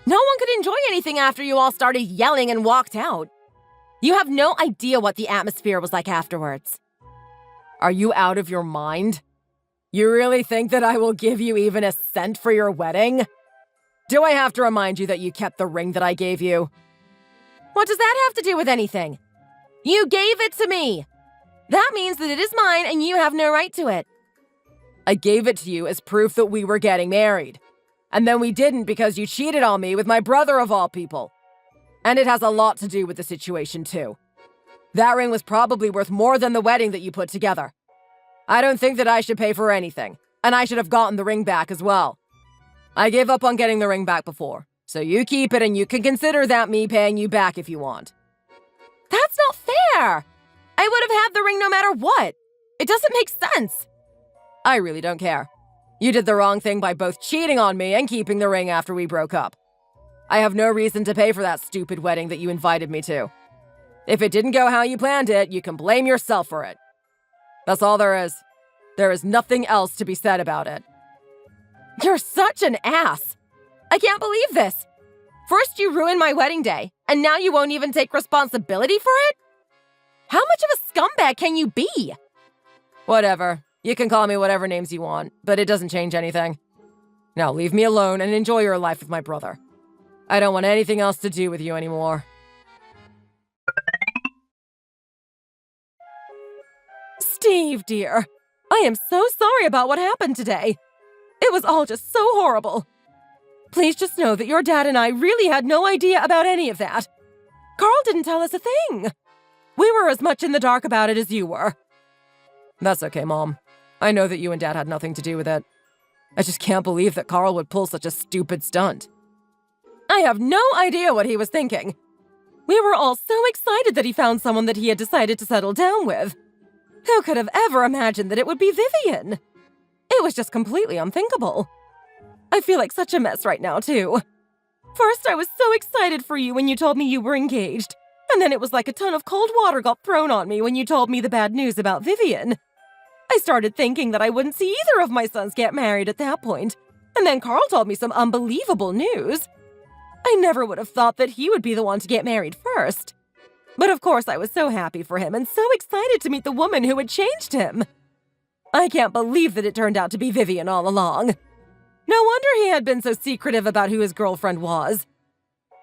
No one could enjoy anything after you all started yelling and walked out. You have no idea what the atmosphere was like afterwards. Are you out of your mind? You really think that I will give you even a cent for your wedding? Do I have to remind you that you kept the ring that I gave you? What does that have to do with anything? You gave it to me. That means that it is mine and you have no right to it. I gave it to you as proof that we were getting married. And then we didn't because you cheated on me with my brother of all people. And it has a lot to do with the situation too. That ring was probably worth more than the wedding that you put together. I don't think that I should pay for anything, and I should have gotten the ring back as well. I gave up on getting the ring back before, so you keep it and you can consider that me paying you back if you want. That's not fair! I would have had the ring no matter what. It doesn't make sense. I really don't care. You did the wrong thing by both cheating on me and keeping the ring after we broke up. I have no reason to pay for that stupid wedding that you invited me to. If it didn't go how you planned it, you can blame yourself for it. That's all there is. There is nothing else to be said about it. You're such an ass. I can't believe this. First you ruined my wedding day, and now you won't even take responsibility for it? How much of a scumbag can you be? Whatever. You can call me whatever names you want, but it doesn't change anything. Now leave me alone and enjoy your life with my brother. I don't want anything else to do with you anymore. Steve, dear, I am so sorry about what happened today. It was all just so horrible. Please just know that your dad and I really had no idea about any of that. Carl didn't tell us a thing. We were as much in the dark about it as you were. That's okay, Mom. I know that you and Dad had nothing to do with it. I just can't believe that Carl would pull such a stupid stunt. I have no idea what he was thinking. We were all so excited that he found someone that he had decided to settle down with. Who could have ever imagined that it would be Vivian? It was just completely unthinkable. I feel like such a mess right now, too. First, I was so excited for you when you told me you were engaged, and then it was like a ton of cold water got thrown on me when you told me the bad news about Vivian. I started thinking that I wouldn't see either of my sons get married at that point, and then Carl told me some unbelievable news. I never would have thought that he would be the one to get married first. But of course I was so happy for him and so excited to meet the woman who had changed him. I can't believe that it turned out to be Vivian all along. No wonder he had been so secretive about who his girlfriend was.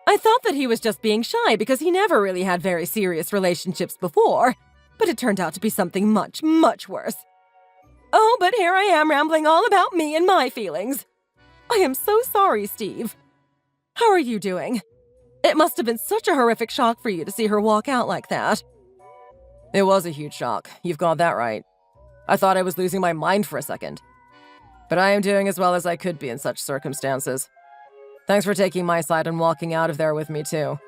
I thought that he was just being shy because he never really had very serious relationships before, but it turned out to be something much, much worse. Oh, but here I am rambling all about me and my feelings. I am so sorry, Steve. How are you doing? It must have been such a horrific shock for you to see her walk out like that. It was a huge shock. You've got that right. I thought I was losing my mind for a second. But I am doing as well as I could be in such circumstances. Thanks for taking my side and walking out of there with me, too.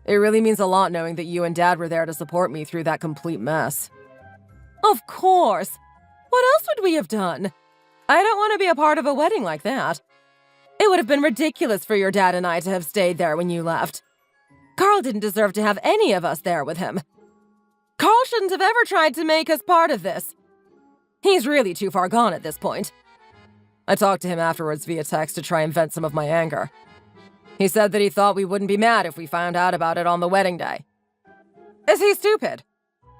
It really means a lot knowing that you and Dad were there to support me through that complete mess. Of course! What else would we have done? I don't want to be a part of a wedding like that. It would have been ridiculous for your dad and I to have stayed there when you left. Carl didn't deserve to have any of us there with him. Carl shouldn't have ever tried to make us part of this. He's really too far gone at this point. I talked to him afterwards via text to try and vent some of my anger. He said that he thought we wouldn't be mad if we found out about it on the wedding day. Is he stupid?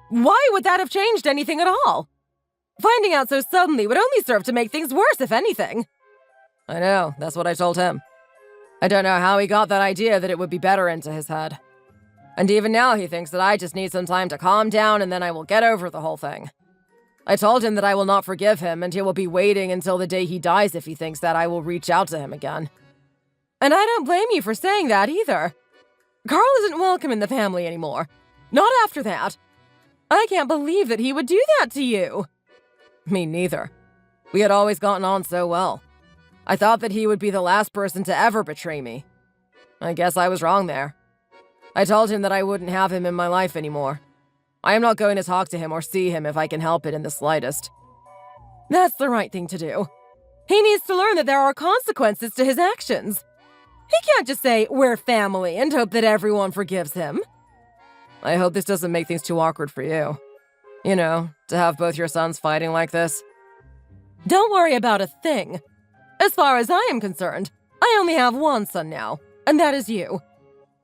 Why would that have changed anything at all? Finding out so suddenly would only serve to make things worse, if anything. I know, that's what I told him. I don't know how he got that idea that it would be better into his head. And even now he thinks that I just need some time to calm down and then I will get over the whole thing. I told him that I will not forgive him and he will be waiting until the day he dies if he thinks that I will reach out to him again. And I don't blame you for saying that either. Carl isn't welcome in the family anymore. Not after that. I can't believe that he would do that to you. Me neither. We had always gotten on so well. I thought that he would be the last person to ever betray me. I guess I was wrong there. I told him that I wouldn't have him in my life anymore. I am not going to talk to him or see him if I can help it in the slightest. That's the right thing to do. He needs to learn that there are consequences to his actions. He can't just say, "We're family," and hope that everyone forgives him. I hope this doesn't make things too awkward for you. You know, to have both your sons fighting like this. Don't worry about a thing. As far as I am concerned, I only have one son now, and that is you.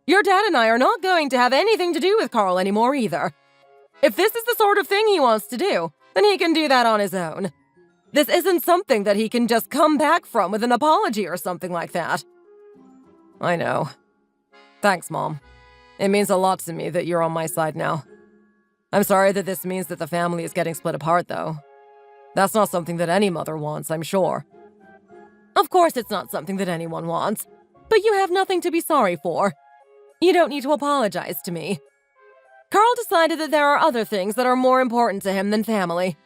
Your dad and I are not going to have anything to do with Carl anymore either. If this is the sort of thing he wants to do, then he can do that on his own. This isn't something that he can just come back from with an apology or something like that. I know. Thanks, Mom. It means a lot to me that you're on my side now. I'm sorry that this means that the family is getting split apart, though. That's not something that any mother wants, I'm sure. Of course it's not something that anyone wants, but you have nothing to be sorry for. You don't need to apologize to me. Carl decided that there are other things that are more important to him than family.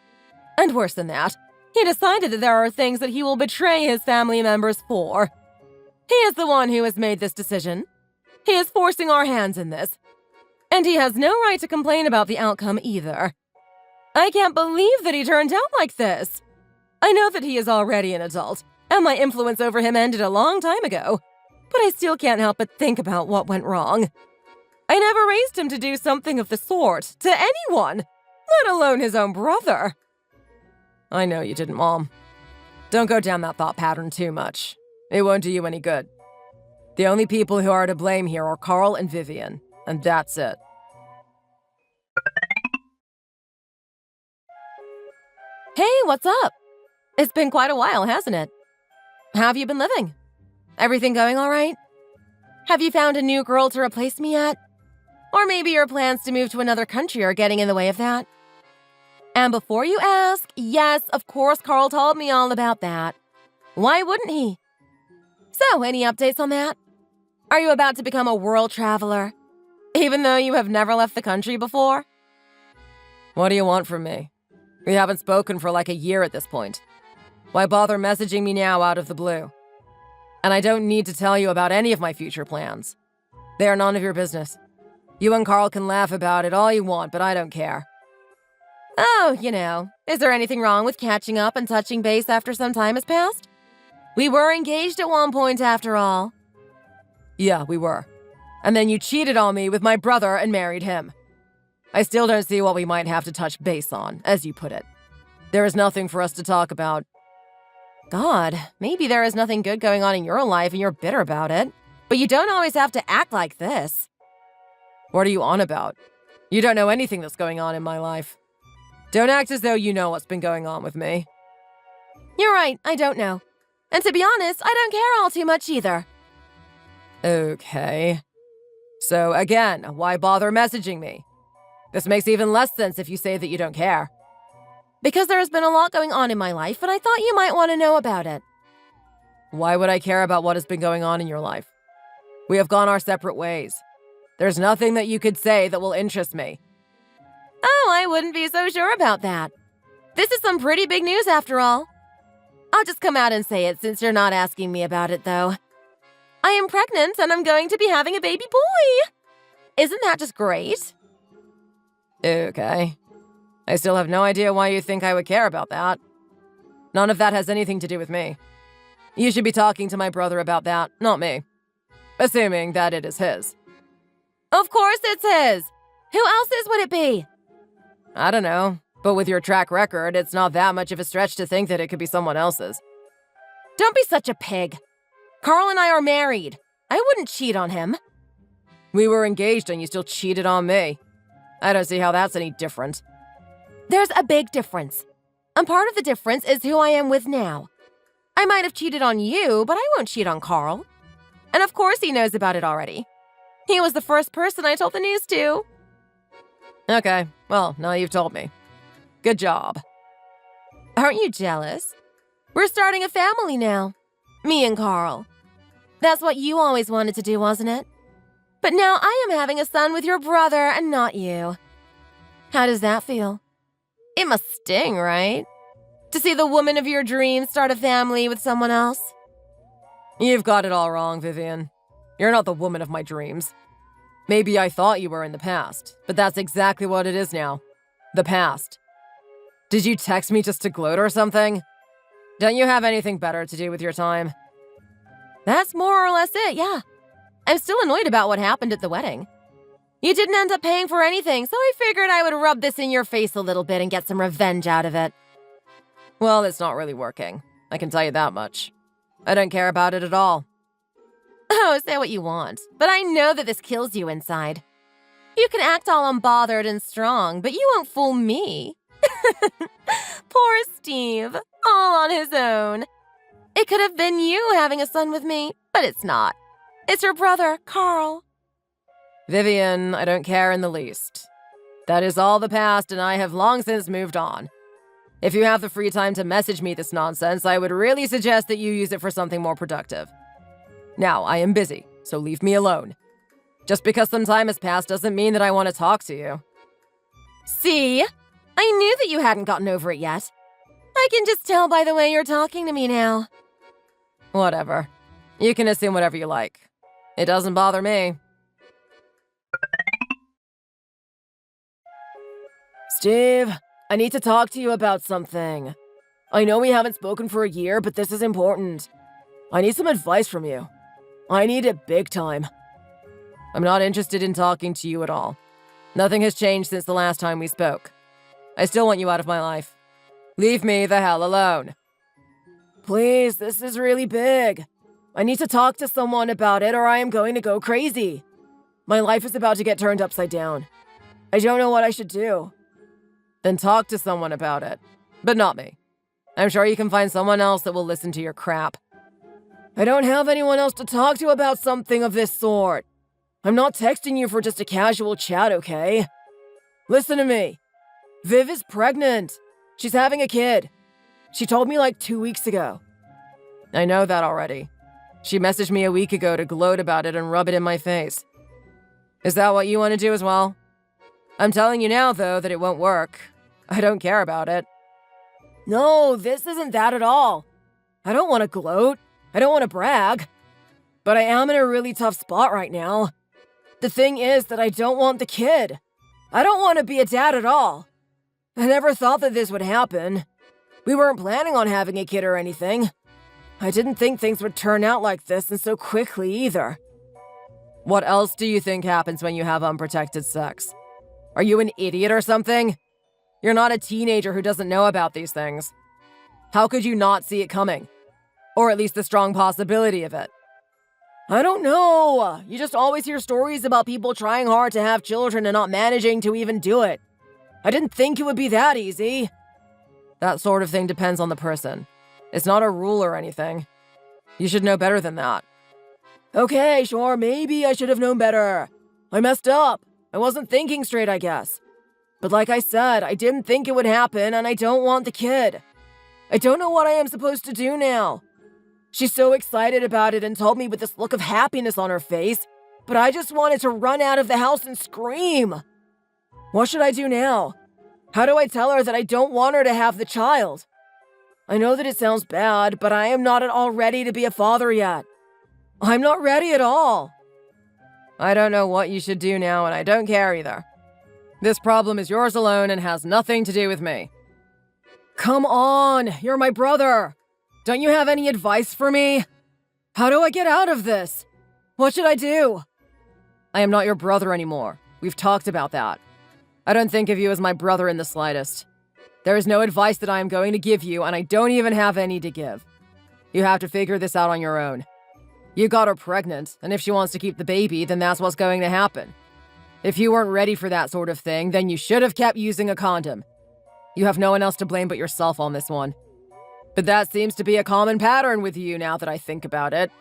And worse than that, he decided that there are things that he will betray his family members for. He is the one who has made this decision. He is forcing our hands in this. And he has no right to complain about the outcome either. I can't believe that he turned out like this. I know that he is already an adult, and my influence over him ended a long time ago, but I still can't help but think about what went wrong. I never raised him to do something of the sort to anyone, let alone his own brother. I know you didn't, Mom. Don't go down that thought pattern too much. It won't do you any good. The only people who are to blame here are Carl and Vivian, and that's it. Hey, what's up? It's been quite a while, hasn't it? How have you been living? Everything going all right? Have you found a new girl to replace me yet? Or maybe your plans to move to another country are getting in the way of that? And before you ask, yes, of course Carl told me all about that. Why wouldn't he? So, any updates on that? Are you about to become a world traveler, even though you have never left the country before? What do you want from me? We haven't spoken for like a year at this point. Why bother messaging me now out of the blue? And I don't need to tell you about any of my future plans. They are none of your business. You and Carl can laugh about it all you want, but I don't care. Oh, is there anything wrong with catching up and touching base after some time has passed? We were engaged at one point, after all. Yeah, we were. And then you cheated on me with my brother and married him. I still don't see what we might have to touch base on, as you put it. There is nothing for us to talk about. God, maybe there is nothing good going on in your life and you're bitter about it. But you don't always have to act like this. What are you on about? You don't know anything that's going on in my life. Don't act as though you know what's been going on with me. You're right, I don't know. And to be honest, I don't care all too much either. Okay. So again, why bother messaging me? This makes even less sense if you say that you don't care. Because there has been a lot going on in my life, and I thought you might want to know about it. Why would I care about what has been going on in your life? We have gone our separate ways. There's nothing that you could say that will interest me. Oh, I wouldn't be so sure about that. This is some pretty big news after all. I'll just come out and say it since you're not asking me about it, though. I am pregnant and I'm going to be having a baby boy. Isn't that just great? Okay. I still have no idea why you think I would care about that. None of that has anything to do with me. You should be talking to my brother about that, not me. Assuming that it is his. Of course it's his! Who else's would it be? I don't know, but with your track record, it's not that much of a stretch to think that it could be someone else's. Don't be such a pig. Carl and I are married. I wouldn't cheat on him. We were engaged and you still cheated on me. I don't see how that's any different. There's a big difference. And part of the difference is who I am with now. I might have cheated on you, but I won't cheat on Carl. And of course he knows about it already. He was the first person I told the news to. Okay, well, now you've told me. Good job. Aren't you jealous? We're starting a family now. Me and Carl. That's what you always wanted to do, wasn't it? But now I am having a son with your brother and not you. How does that feel? It must sting, right? To see the woman of your dreams start a family with someone else? You've got it all wrong, Vivian. You're not the woman of my dreams. Maybe I thought you were in the past, but that's exactly what it is now. The past. Did you text me just to gloat or something? Don't you have anything better to do with your time? That's more or less it, yeah. I'm still annoyed about what happened at the wedding. You didn't end up paying for anything, so I figured I would rub this in your face a little bit and get some revenge out of it. Well, it's not really working. I can tell you that much. I don't care about it at all. Oh, say what you want, but I know that this kills you inside. You can act all unbothered and strong, but you won't fool me. Poor Steve, all on his own. It could have been you having a son with me, but it's not. It's your brother, Carl. Vivian, I don't care in the least. That is all the past, and I have long since moved on. If you have the free time to message me this nonsense, I would really suggest that you use it for something more productive. Now, I am busy, so leave me alone. Just because some time has passed doesn't mean that I want to talk to you. See? I knew that you hadn't gotten over it yet. I can just tell by the way you're talking to me now. Whatever. You can assume whatever you like. It doesn't bother me. Steve, I need to talk to you about something. I know we haven't spoken for a year, but this is important. I need some advice from you. I need it big time. I'm not interested in talking to you at all. Nothing has changed since the last time we spoke. I still want you out of my life. Leave me the hell alone. Please, this is really big. I need to talk to someone about it or I am going to go crazy. My life is about to get turned upside down. I don't know what I should do. Then talk to someone about it. But not me. I'm sure you can find someone else that will listen to your crap. I don't have anyone else to talk to about something of this sort. I'm not texting you for just a casual chat, okay? Listen to me. Viv is pregnant. She's having a kid. She told me like 2 weeks ago. I know that already. She messaged me a week ago to gloat about it and rub it in my face. Is that what you want to do as well? I'm telling you now, though, that it won't work. I don't care about it. No, this isn't that at all. I don't want to gloat. I don't want to brag. But I am in a really tough spot right now. The thing is that I don't want the kid. I don't want to be a dad at all. I never thought that this would happen. We weren't planning on having a kid or anything. I didn't think things would turn out like this and so quickly either. What else do you think happens when you have unprotected sex? Are you an idiot or something? You're not a teenager who doesn't know about these things. How could you not see it coming? Or at least the strong possibility of it? I don't know. You just always hear stories about people trying hard to have children and not managing to even do it. I didn't think it would be that easy. That sort of thing depends on the person. It's not a rule or anything. You should know better than that. Okay, sure, maybe I should have known better. I messed up. I wasn't thinking straight, I guess. But like I said, I didn't think it would happen, and I don't want the kid. I don't know what I am supposed to do now. She's so excited about it and told me with this look of happiness on her face, but I just wanted to run out of the house and scream. What should I do now? How do I tell her that I don't want her to have the child? I know that it sounds bad, but I am not at all ready to be a father yet. I'm not ready at all. I don't know what you should do now, and I don't care either. This problem is yours alone and has nothing to do with me. Come on, you're my brother. Don't you have any advice for me? How do I get out of this? What should I do? I am not your brother anymore. We've talked about that. I don't think of you as my brother in the slightest. There is no advice that I am going to give you, and I don't even have any to give. You have to figure this out on your own. You got her pregnant, and if she wants to keep the baby, then that's what's going to happen. If you weren't ready for that sort of thing, then you should have kept using a condom. You have no one else to blame but yourself on this one. But that seems to be a common pattern with you now that I think about it.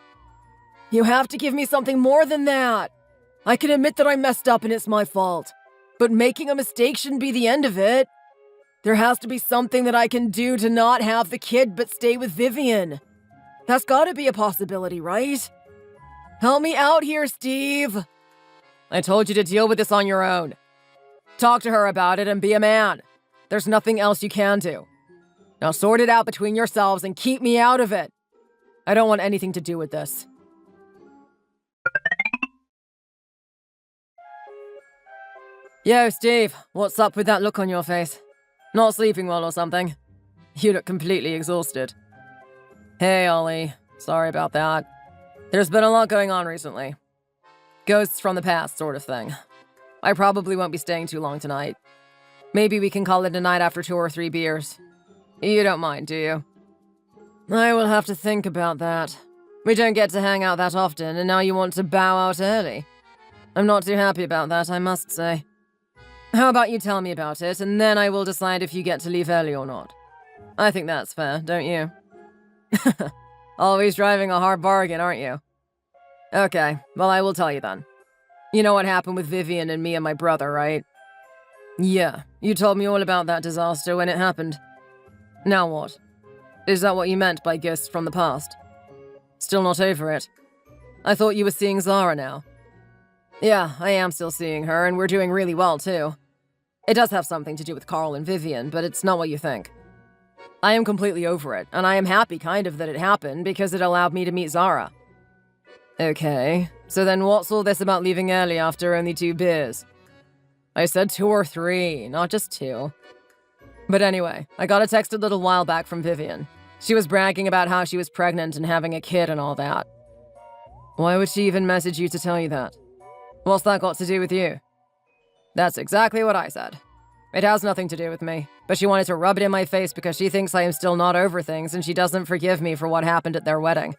You have to give me something more than that. I can admit that I messed up and it's my fault. But making a mistake shouldn't be the end of it. There has to be something that I can do to not have the kid but stay with Vivian. That's gotta be a possibility, right? Help me out here, Steve. I told you to deal with this on your own. Talk to her about it and be a man. There's nothing else you can do. Now sort it out between yourselves and keep me out of it. I don't want anything to do with this. Yo, Steve, what's up with that look on your face? Not sleeping well or something? You look completely exhausted. Hey, Ollie. Sorry about that. There's been a lot going on recently. Ghosts from the past sort of thing. I probably won't be staying too long tonight. Maybe we can call it a night after 2 or 3 beers. You don't mind, do you? I will have to think about that. We don't get to hang out that often, and now you want to bow out early. I'm not too happy about that, I must say. How about you tell me about it, and then I will decide if you get to leave early or not. I think that's fair, don't you? Always driving a hard bargain, aren't you? Okay, well I will tell you then. You know what happened with Vivian and me and my brother, right? Yeah, you told me all about that disaster when it happened. Now what? Is that what you meant by ghosts from the past? Still not over it? I thought you were seeing Zara now. Yeah, I am still seeing her, and we're doing really well, too. It does have something to do with Carl and Vivian, but it's not what you think. I am completely over it, and I am happy kind of that it happened because it allowed me to meet Zara. Okay, so then what's all this about leaving early after only 2 beers? I said 2 or 3, not just 2. But anyway, I got a text a little while back from Vivian. She was bragging about how she was pregnant and having a kid and all that. Why would she even message you to tell you that? What's that got to do with you? That's exactly what I said. It has nothing to do with me, but she wanted to rub it in my face because she thinks I am still not over things and she doesn't forgive me for what happened at their wedding.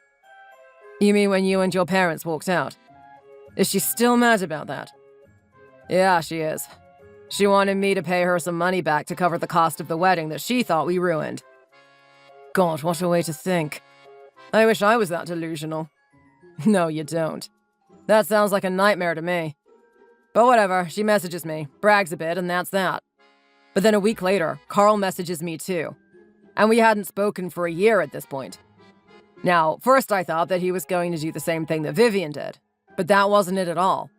You mean when you and your parents walked out? Is she still mad about that? Yeah, she is. She wanted me to pay her some money back to cover the cost of the wedding that she thought we ruined. God, what a way to think. I wish I was that delusional. No, you don't. That sounds like a nightmare to me. But whatever, she messages me, brags a bit, and that's that. But then a week later, Carl messages me too. And we hadn't spoken for a year at this point. Now, first I thought that he was going to do the same thing that Vivian did, but that wasn't it at all.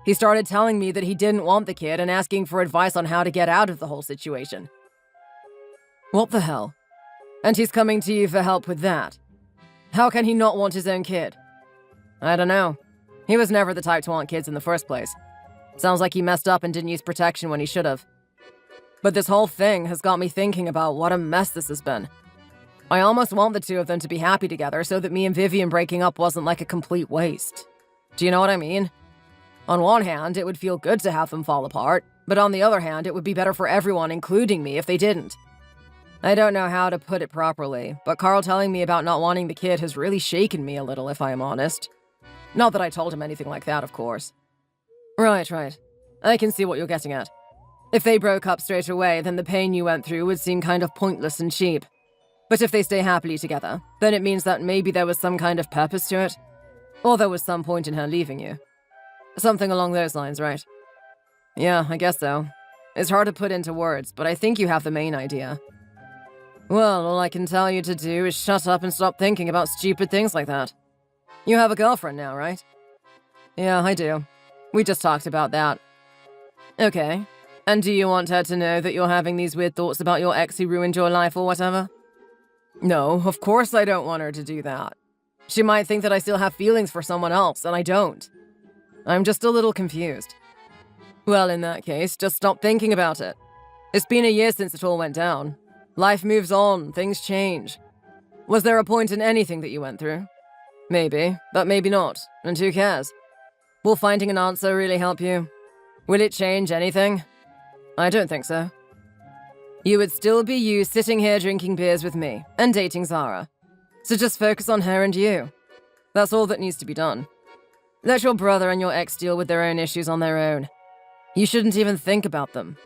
He started telling me that he didn't want the kid and asking for advice on how to get out of the whole situation. What the hell? And he's coming to you for help with that? How can he not want his own kid? I don't know. He was never the type to want kids in the first place. Sounds like he messed up and didn't use protection when he should have. But this whole thing has got me thinking about what a mess this has been. I almost want the two of them to be happy together so that me and Vivian breaking up wasn't like a complete waste. Do you know what I mean? On one hand, it would feel good to have them fall apart, but on the other hand, it would be better for everyone, including me, if they didn't. I don't know how to put it properly, but Carl telling me about not wanting the kid has really shaken me a little, if I am honest. Not that I told him anything like that, of course. Right. I can see what you're getting at. If they broke up straight away, then the pain you went through would seem kind of pointless and cheap. But if they stay happily together, then it means that maybe there was some kind of purpose to it. Or there was some point in her leaving you. Something along those lines, right? Yeah, I guess so. It's hard to put into words, but I think you have the main idea. Well, all I can tell you to do is shut up and stop thinking about stupid things like that. You have a girlfriend now, right? Yeah, I do. We just talked about that. Okay. And do you want her to know that you're having these weird thoughts about your ex who ruined your life or whatever? No, of course I don't want her to do that. She might think that I still have feelings for someone else, and I don't. I'm just a little confused. Well, in that case, just stop thinking about it. It's been a year since it all went down. Life moves on, things change. Was there a point in anything that you went through? Maybe, but maybe not, and who cares? Will finding an answer really help you? Will it change anything? I don't think so. You would still be you sitting here drinking beers with me, and dating Zara. So just focus on her and you. That's all that needs to be done. Let your brother and your ex deal with their own issues on their own. You shouldn't even think about them.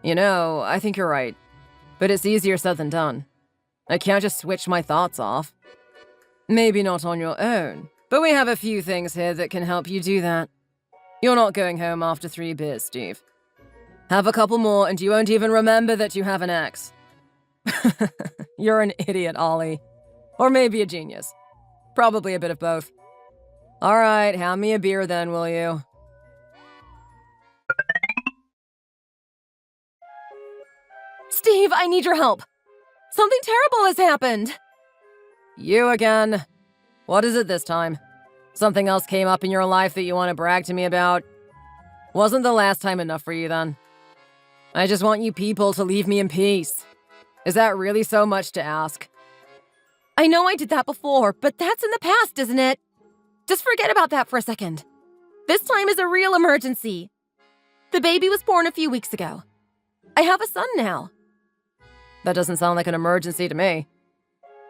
You know, I think you're right. But it's easier said than done. I can't just switch my thoughts off. Maybe not on your own, but we have a few things here that can help you do that. You're not going home after 3 beers, Steve. Have a couple more and you won't even remember that you have an ex. You're an idiot, Ollie. Or maybe a genius. Probably a bit of both. All right, hand me a beer then, will you? Steve, I need your help. Something terrible has happened. You again? What is it this time? Something else came up in your life that you want to brag to me about? Wasn't the last time enough for you then? I just want you people to leave me in peace. Is that really so much to ask? I know I did that before, but that's in the past, isn't it? Just forget about that for a second. This time is a real emergency. The baby was born a few weeks ago. I have a son now. That doesn't sound like an emergency to me.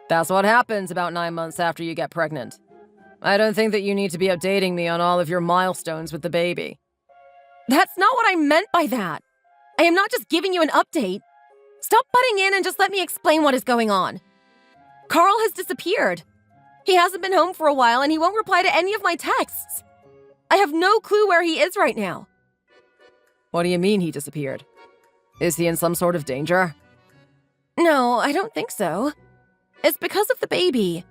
That's what happens about 9 months after you get pregnant. I don't think that you need to be updating me on all of your milestones with the baby. That's not what I meant by that. I am not just giving you an update. Stop butting in and just let me explain what is going on. Carl has disappeared. He hasn't been home for a while and he won't reply to any of my texts. I have no clue where he is right now. What do you mean he disappeared? Is he in some sort of danger? No, I don't think so. It's because of the baby.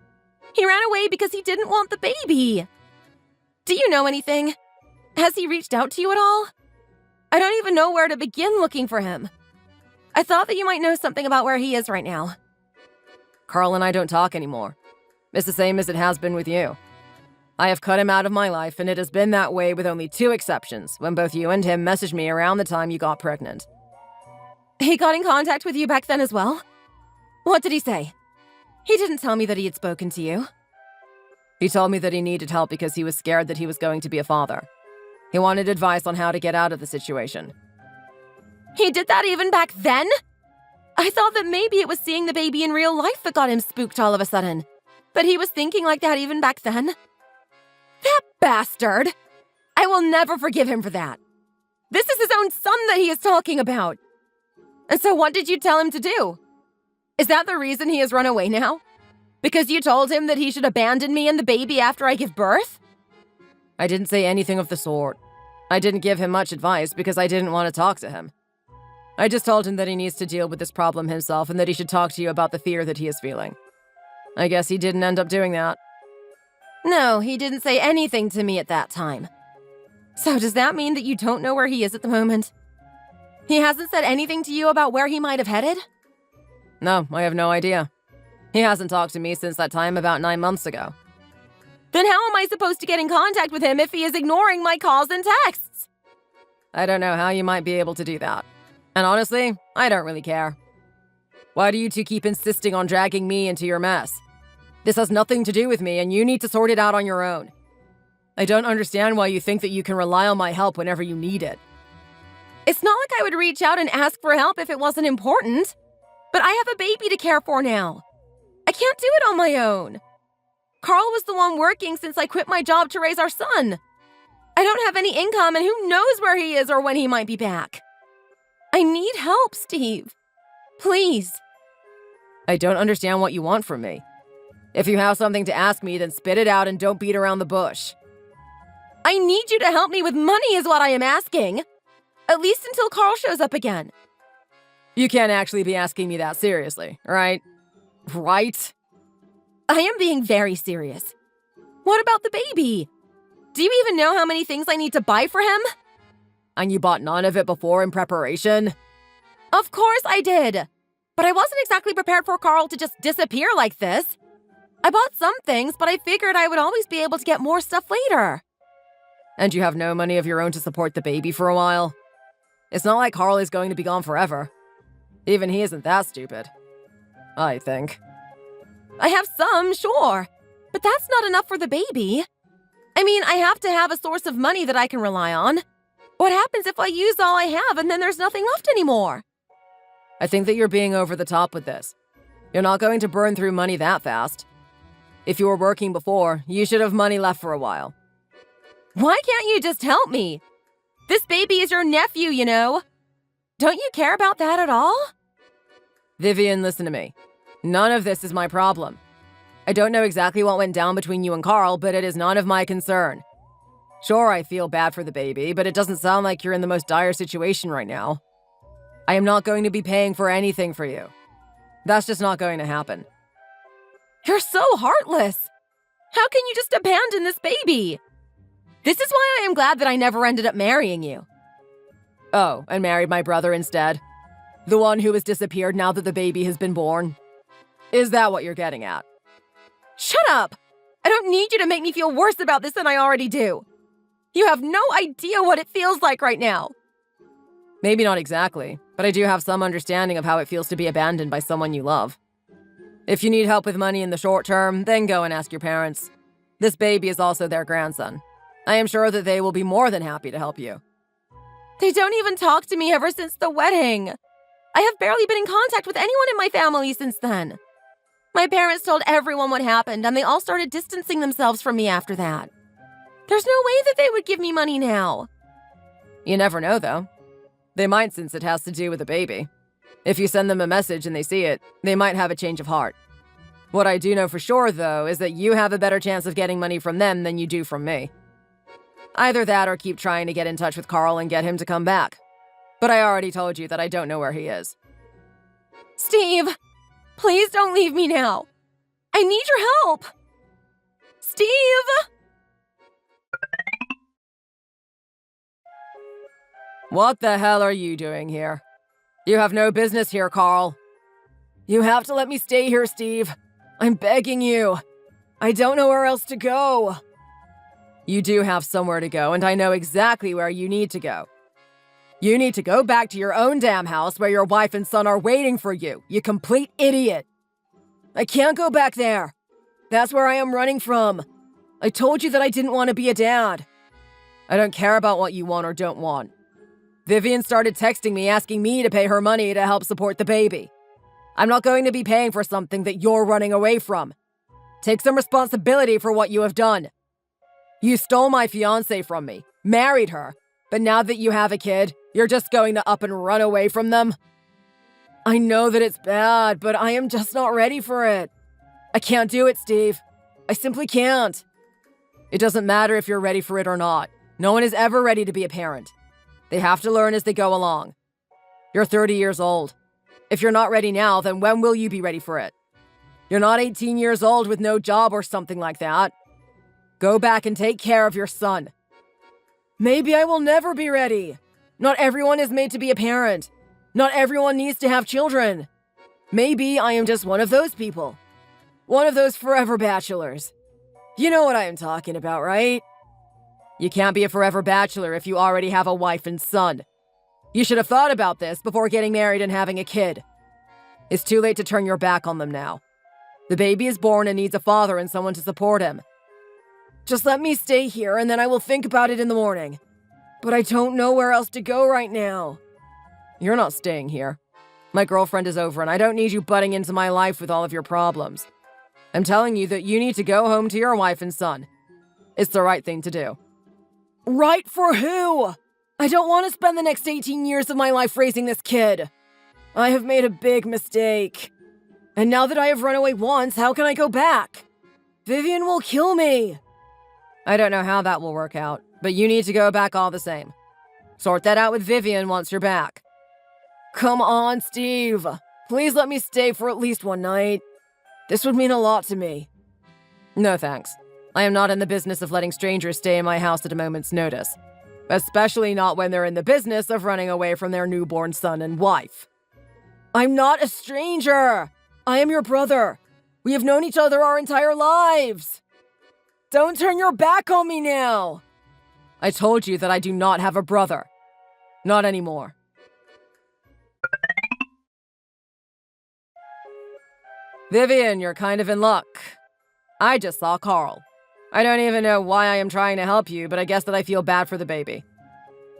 He ran away because he didn't want the baby. Do you know anything? Has he reached out to you at all? I don't even know where to begin looking for him. I thought that you might know something about where he is right now. Carl and I don't talk anymore. It's the same as it has been with you. I have cut him out of my life, and it has been that way with only 2 exceptions, when both you and him messaged me around the time you got pregnant. He got in contact with you back then as well? What did he say? He didn't tell me that he had spoken to you. He told me that he needed help because he was scared that he was going to be a father. He wanted advice on how to get out of the situation. He did that even back then? I thought that maybe it was seeing the baby in real life that got him spooked all of a sudden. But he was thinking like that even back then? That bastard! I will never forgive him for that. This is his own son that he is talking about. And so what did you tell him to do? Is that the reason he has run away now? Because you told him that he should abandon me and the baby after I give birth? I didn't say anything of the sort. I didn't give him much advice because I didn't want to talk to him. I just told him that he needs to deal with this problem himself and that he should talk to you about the fear that he is feeling. I guess he didn't end up doing that. No, he didn't say anything to me at that time. So does that mean that you don't know where he is at the moment? He hasn't said anything to you about where he might have headed? No, I have no idea. He hasn't talked to me since that time about 9 months ago. Then how am I supposed to get in contact with him if he is ignoring my calls and texts? I don't know how you might be able to do that. And honestly, I don't really care. Why do you two keep insisting on dragging me into your mess? This has nothing to do with me, and you need to sort it out on your own. I don't understand why you think that you can rely on my help whenever you need it. It's not like I would reach out and ask for help if it wasn't important. But I have a baby to care for now. I can't do it on my own. Carl was the one working since I quit my job to raise our son. I don't have any income, and who knows where he is or when he might be back. I need help, Steve. Please. I don't understand what you want from me. If you have something to ask me, then spit it out and don't beat around the bush. I need you to help me with money is what I am asking. At least until Carl shows up again. You can't actually be asking me that seriously, right? Right? I am being very serious. What about the baby? Do you even know how many things I need to buy for him? And you bought none of it before in preparation? Of course I did. But I wasn't exactly prepared for Carl to just disappear like this. I bought some things, but I figured I would always be able to get more stuff later. And you have no money of your own to support the baby for a while? It's not like Carl is going to be gone forever. Even he isn't that stupid. I think. I have some, sure. But that's not enough for the baby. I mean, I have to have a source of money that I can rely on. What happens if I use all I have and then there's nothing left anymore? I think that you're being over the top with this. You're not going to burn through money that fast. If you were working before, you should have money left for a while. Why can't you just help me? This baby is your nephew, you know. Don't you care about that at all? Vivian, listen to me. None of this is my problem. I don't know exactly what went down between you and Carl, but it is none of my concern. Sure, I feel bad for the baby, but it doesn't sound like you're in the most dire situation right now. I am not going to be paying for anything for you. That's just not going to happen. You're so heartless. How can you just abandon this baby? This is why I am glad that I never ended up marrying you. Oh, and married my brother instead? The one who has disappeared now that the baby has been born? Is that what you're getting at? Shut up! I don't need you to make me feel worse about this than I already do. You have no idea what it feels like right now. Maybe not exactly, but I do have some understanding of how it feels to be abandoned by someone you love. If you need help with money in the short term, then go and ask your parents. This baby is also their grandson. I am sure that they will be more than happy to help you. They don't even talk to me ever since the wedding. I have barely been in contact with anyone in my family since then. My parents told everyone what happened, and they all started distancing themselves from me after that. There's no way that they would give me money now. You never know, though. They might, since it has to do with a baby. If you send them a message and they see it, they might have a change of heart. What I do know for sure, though, is that you have a better chance of getting money from them than you do from me. Either that or keep trying to get in touch with Carl and get him to come back. But I already told you that I don't know where he is. Steve, please don't leave me now. I need your help. Steve! What the hell are you doing here? You have no business here, Carl. You have to let me stay here, Steve. I'm begging you. I don't know where else to go. You do have somewhere to go, and I know exactly where you need to go. You need to go back to your own damn house where your wife and son are waiting for you, you complete idiot. I can't go back there. That's where I am running from. I told you that I didn't want to be a dad. I don't care about what you want or don't want. Vivian started texting me asking me to pay her money to help support the baby. I'm not going to be paying for something that you're running away from. Take some responsibility for what you have done. You stole my fiancée from me, married her, but now that you have a kid, you're just going to up and run away from them? I know that it's bad, but I am just not ready for it. I can't do it, Steve. I simply can't. It doesn't matter if you're ready for it or not. No one is ever ready to be a parent. They have to learn as they go along. You're 30 years old. If you're not ready now, then when will you be ready for it? You're not 18 years old with no job or something like that. Go back and take care of your son. Maybe I will never be ready. Not everyone is made to be a parent. Not everyone needs to have children. Maybe I am just one of those people. One of those forever bachelors. You know what I am talking about, right? You can't be a forever bachelor if you already have a wife and son. You should have thought about this before getting married and having a kid. It's too late to turn your back on them now. The baby is born and needs a father and someone to support him. Just let me stay here and then I will think about it in the morning. But I don't know where else to go right now. You're not staying here. My girlfriend is over and I don't need you butting into my life with all of your problems. I'm telling you that you need to go home to your wife and son. It's the right thing to do. Right for who? I don't want to spend the next 18 years of my life raising this kid. I have made a big mistake. And now that I have run away once, how can I go back? Vivian will kill me. I don't know how that will work out, but you need to go back all the same. Sort that out with Vivian once you're back. Come on, Steve. Please let me stay for at least one night. This would mean a lot to me. No thanks. I am not in the business of letting strangers stay in my house at a moment's notice. Especially not when they're in the business of running away from their newborn son and wife. I'm not a stranger! I am your brother. We have known each other our entire lives. Don't turn your back on me now! I told you that I do not have a brother. Not anymore. Vivian, you're kind of in luck. I just saw Carl. I don't even know why I am trying to help you, but I guess that I feel bad for the baby.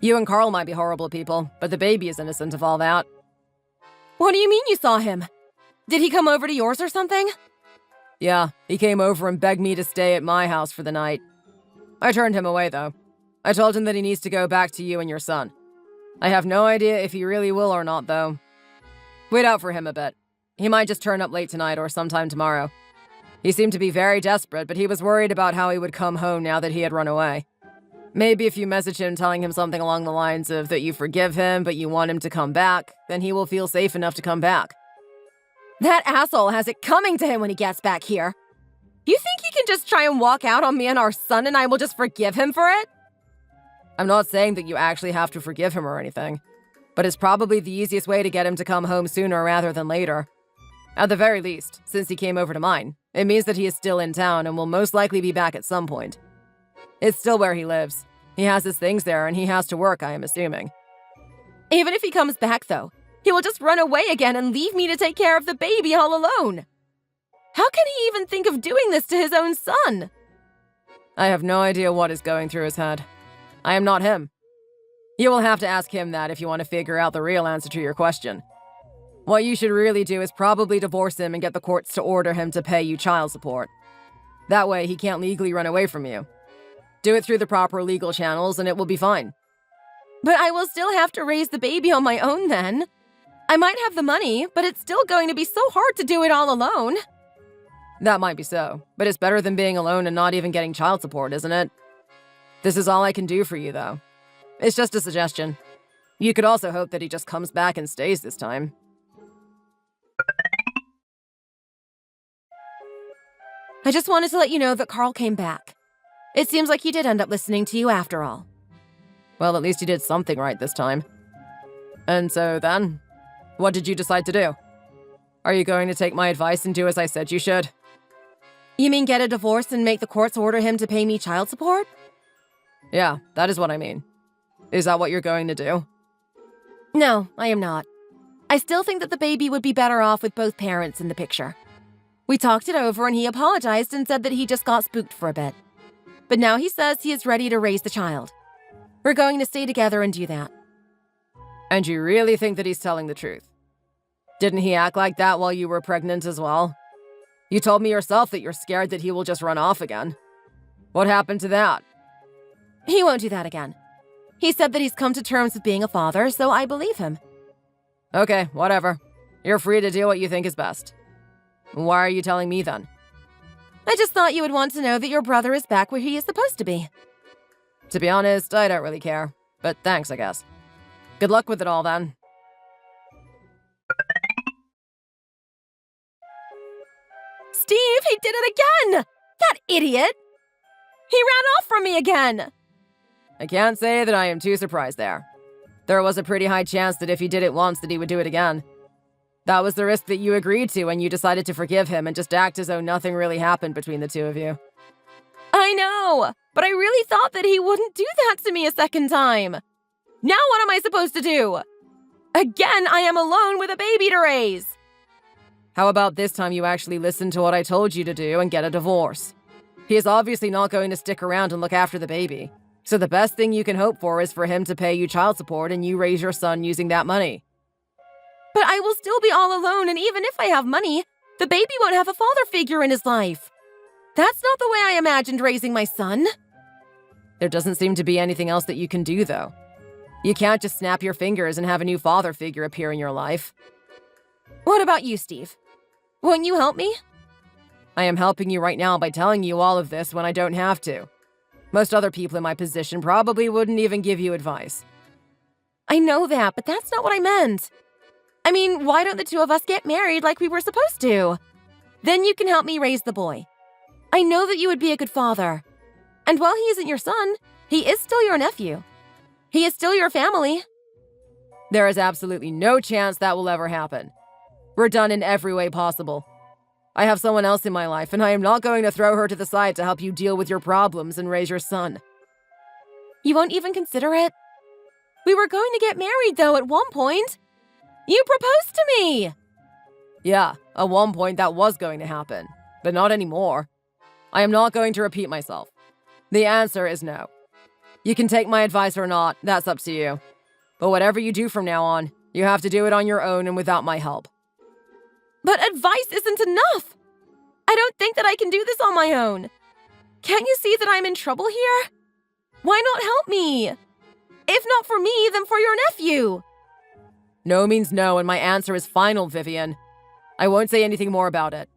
You and Carl might be horrible people, but the baby is innocent of all that. What do you mean you saw him? Did he come over to yours or something? Yeah, he came over and begged me to stay at my house for the night. I turned him away, though. I told him that he needs to go back to you and your son. I have no idea if he really will or not, though. Wait out for him a bit. He might just turn up late tonight or sometime tomorrow. He seemed to be very desperate, but he was worried about how he would come home now that he had run away. Maybe if you message him telling him something along the lines of that you forgive him, but you want him to come back, then he will feel safe enough to come back. That asshole has it coming to him when he gets back here. You think he can just try and walk out on me and our son and I will just forgive him for it? I'm not saying that you actually have to forgive him or anything, but it's probably the easiest way to get him to come home sooner rather than later. At the very least, since he came over to mine, it means that he is still in town and will most likely be back at some point. It's still where he lives. He has his things there and he has to work, I am assuming. Even if he comes back, though, he will just run away again and leave me to take care of the baby all alone. How can he even think of doing this to his own son? I have no idea what is going through his head. I am not him. You will have to ask him that if you want to figure out the real answer to your question. What you should really do is probably divorce him and get the courts to order him to pay you child support. That way, he can't legally run away from you. Do it through the proper legal channels and it will be fine. But I will still have to raise the baby on my own then. I might have the money, but it's still going to be so hard to do it all alone. That might be so, but it's better than being alone and not even getting child support, isn't it? This is all I can do for you, though. It's just a suggestion. You could also hope that he just comes back and stays this time. I just wanted to let you know that Carl came back. It seems like he did end up listening to you after all. Well, at least you did something right this time. And so then, what did you decide to do? Are you going to take my advice and do as I said you should? You mean get a divorce and make the courts order him to pay me child support? Yeah, that is what I mean. Is that what you're going to do? No, I am not. I still think that the baby would be better off with both parents in the picture. We talked it over and he apologized and said that he just got spooked for a bit. But now he says he is ready to raise the child. We're going to stay together and do that. And you really think that he's telling the truth? Didn't he act like that while you were pregnant as well? You told me yourself that you're scared that he will just run off again. What happened to that? He won't do that again. He said that he's come to terms with being a father, so I believe him. Okay, whatever. You're free to do what you think is best. Why are you telling me then? I just thought you would want to know that your brother is back where he is supposed to be. To be honest, I don't really care. But thanks, I guess. Good luck with it all, then. Steve, he did it again! That idiot! He ran off from me again! I can't say that I am too surprised there. There was a pretty high chance that if he did it once, that he would do it again. That was the risk that you agreed to when you decided to forgive him and just act as though nothing really happened between the two of you. I know, but I really thought that he wouldn't do that to me a second time. Now what am I supposed to do? Again, I am alone with a baby to raise. How about this time you actually listen to what I told you to do and get a divorce? He is obviously not going to stick around and look after the baby. So the best thing you can hope for is for him to pay you child support and you raise your son using that money. But I will still be all alone, and even if I have money, the baby won't have a father figure in his life. That's not the way I imagined raising my son. There doesn't seem to be anything else that you can do, though. You can't just snap your fingers and have a new father figure appear in your life. What about you, Steve? Won't you help me? I am helping you right now by telling you all of this when I don't have to. Most other people in my position probably wouldn't even give you advice. I know that, but that's not what I meant. I mean, why don't the two of us get married like we were supposed to? Then you can help me raise the boy. I know that you would be a good father. And while he isn't your son, he is still your nephew. He is still your family. There is absolutely no chance that will ever happen. We're done in every way possible. I have someone else in my life, and I am not going to throw her to the side to help you deal with your problems and raise your son. You won't even consider it? We were going to get married, though, at one point. You proposed to me! Yeah, at one point that was going to happen, but not anymore. I am not going to repeat myself. The answer is no. You can take my advice or not, that's up to you. But whatever you do from now on, you have to do it on your own and without my help. But advice isn't enough! I don't think that I can do this on my own. Can't you see that I'm in trouble here? Why not help me? If not for me, then for your nephew. No means no, and my answer is final, Vivian. I won't say anything more about it.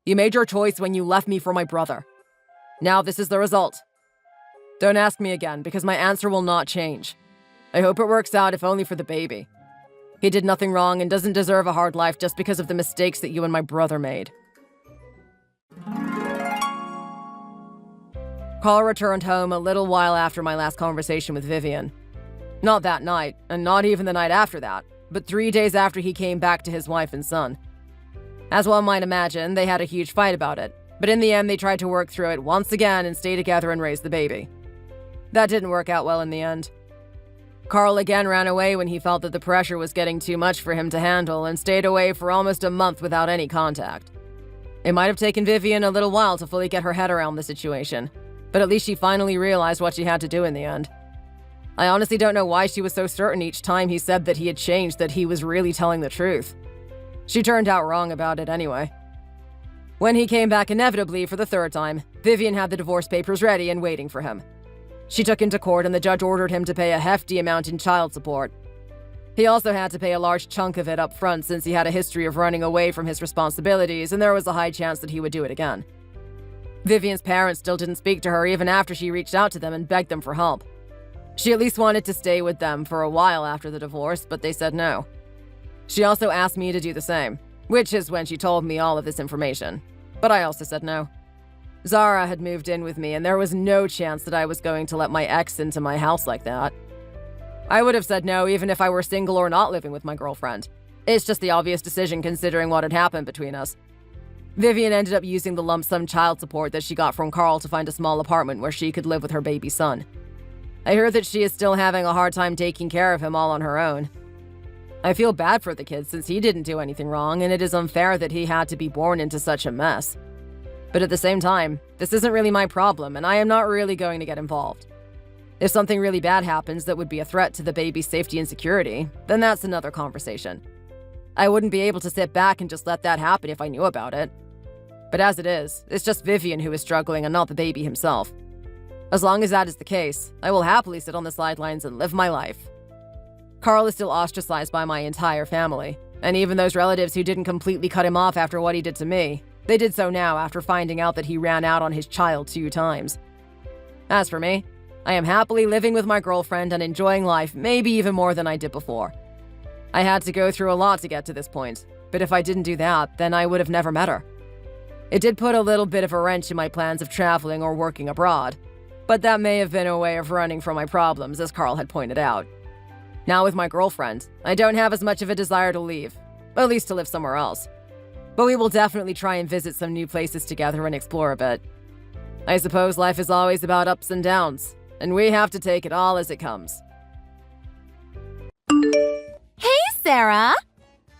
You made your choice when you left me for my brother. Now this is the result. Don't ask me again, because my answer will not change. I hope it works out, if only for the baby. He did nothing wrong and doesn't deserve a hard life just because of the mistakes that you and my brother made. Carl returned home a little while after my last conversation with Vivian. Not that night, and not even the night after that, but 3 days after he came back to his wife and son. As one might imagine, they had a huge fight about it, but in the end they tried to work through it once again and stay together and raise the baby. That didn't work out well in the end. Carl again ran away when he felt that the pressure was getting too much for him to handle and stayed away for almost a month without any contact. It might have taken Vivian a little while to fully get her head around the situation, but at least she finally realized what she had to do in the end. I honestly don't know why she was so certain each time he said that he had changed that he was really telling the truth. She turned out wrong about it anyway. When he came back inevitably for the third time, Vivian had the divorce papers ready and waiting for him. She took him to court and the judge ordered him to pay a hefty amount in child support. He also had to pay a large chunk of it up front since he had a history of running away from his responsibilities and there was a high chance that he would do it again. Vivian's parents still didn't speak to her even after she reached out to them and begged them for help. She at least wanted to stay with them for a while after the divorce, but they said no. She also asked me to do the same, which is when she told me all of this information. But I also said no. Zara had moved in with me, and there was no chance that I was going to let my ex into my house like that. I would have said no even if I were single or not living with my girlfriend. It's just the obvious decision considering what had happened between us. Vivian ended up using the lump sum child support that she got from Carl to find a small apartment where she could live with her baby son. I heard that she is still having a hard time taking care of him all on her own. I feel bad for the kid since he didn't do anything wrong, and it is unfair that he had to be born into such a mess. But at the same time, this isn't really my problem, and I am not really going to get involved. If something really bad happens that would be a threat to the baby's safety and security, then that's another conversation. I wouldn't be able to sit back and just let that happen if I knew about it. But as it is, it's just Vivian who is struggling and not the baby himself. As long as that is the case, I will happily sit on the sidelines and live my life. Carl is still ostracized by my entire family, and even those relatives who didn't completely cut him off after what he did to me, they did so now after finding out that he ran out on his child 2 times. As for me, I am happily living with my girlfriend and enjoying life maybe even more than I did before. I had to go through a lot to get to this point, but if I didn't do that, then I would have never met her. It did put a little bit of a wrench in my plans of traveling or working abroad, but that may have been a way of running from my problems, as Carl had pointed out. Now with my girlfriend, I don't have as much of a desire to leave, at least to live somewhere else. But we will definitely try and visit some new places together and explore a bit. I suppose life is always about ups and downs, and we have to take it all as it comes. Hey, Sarah!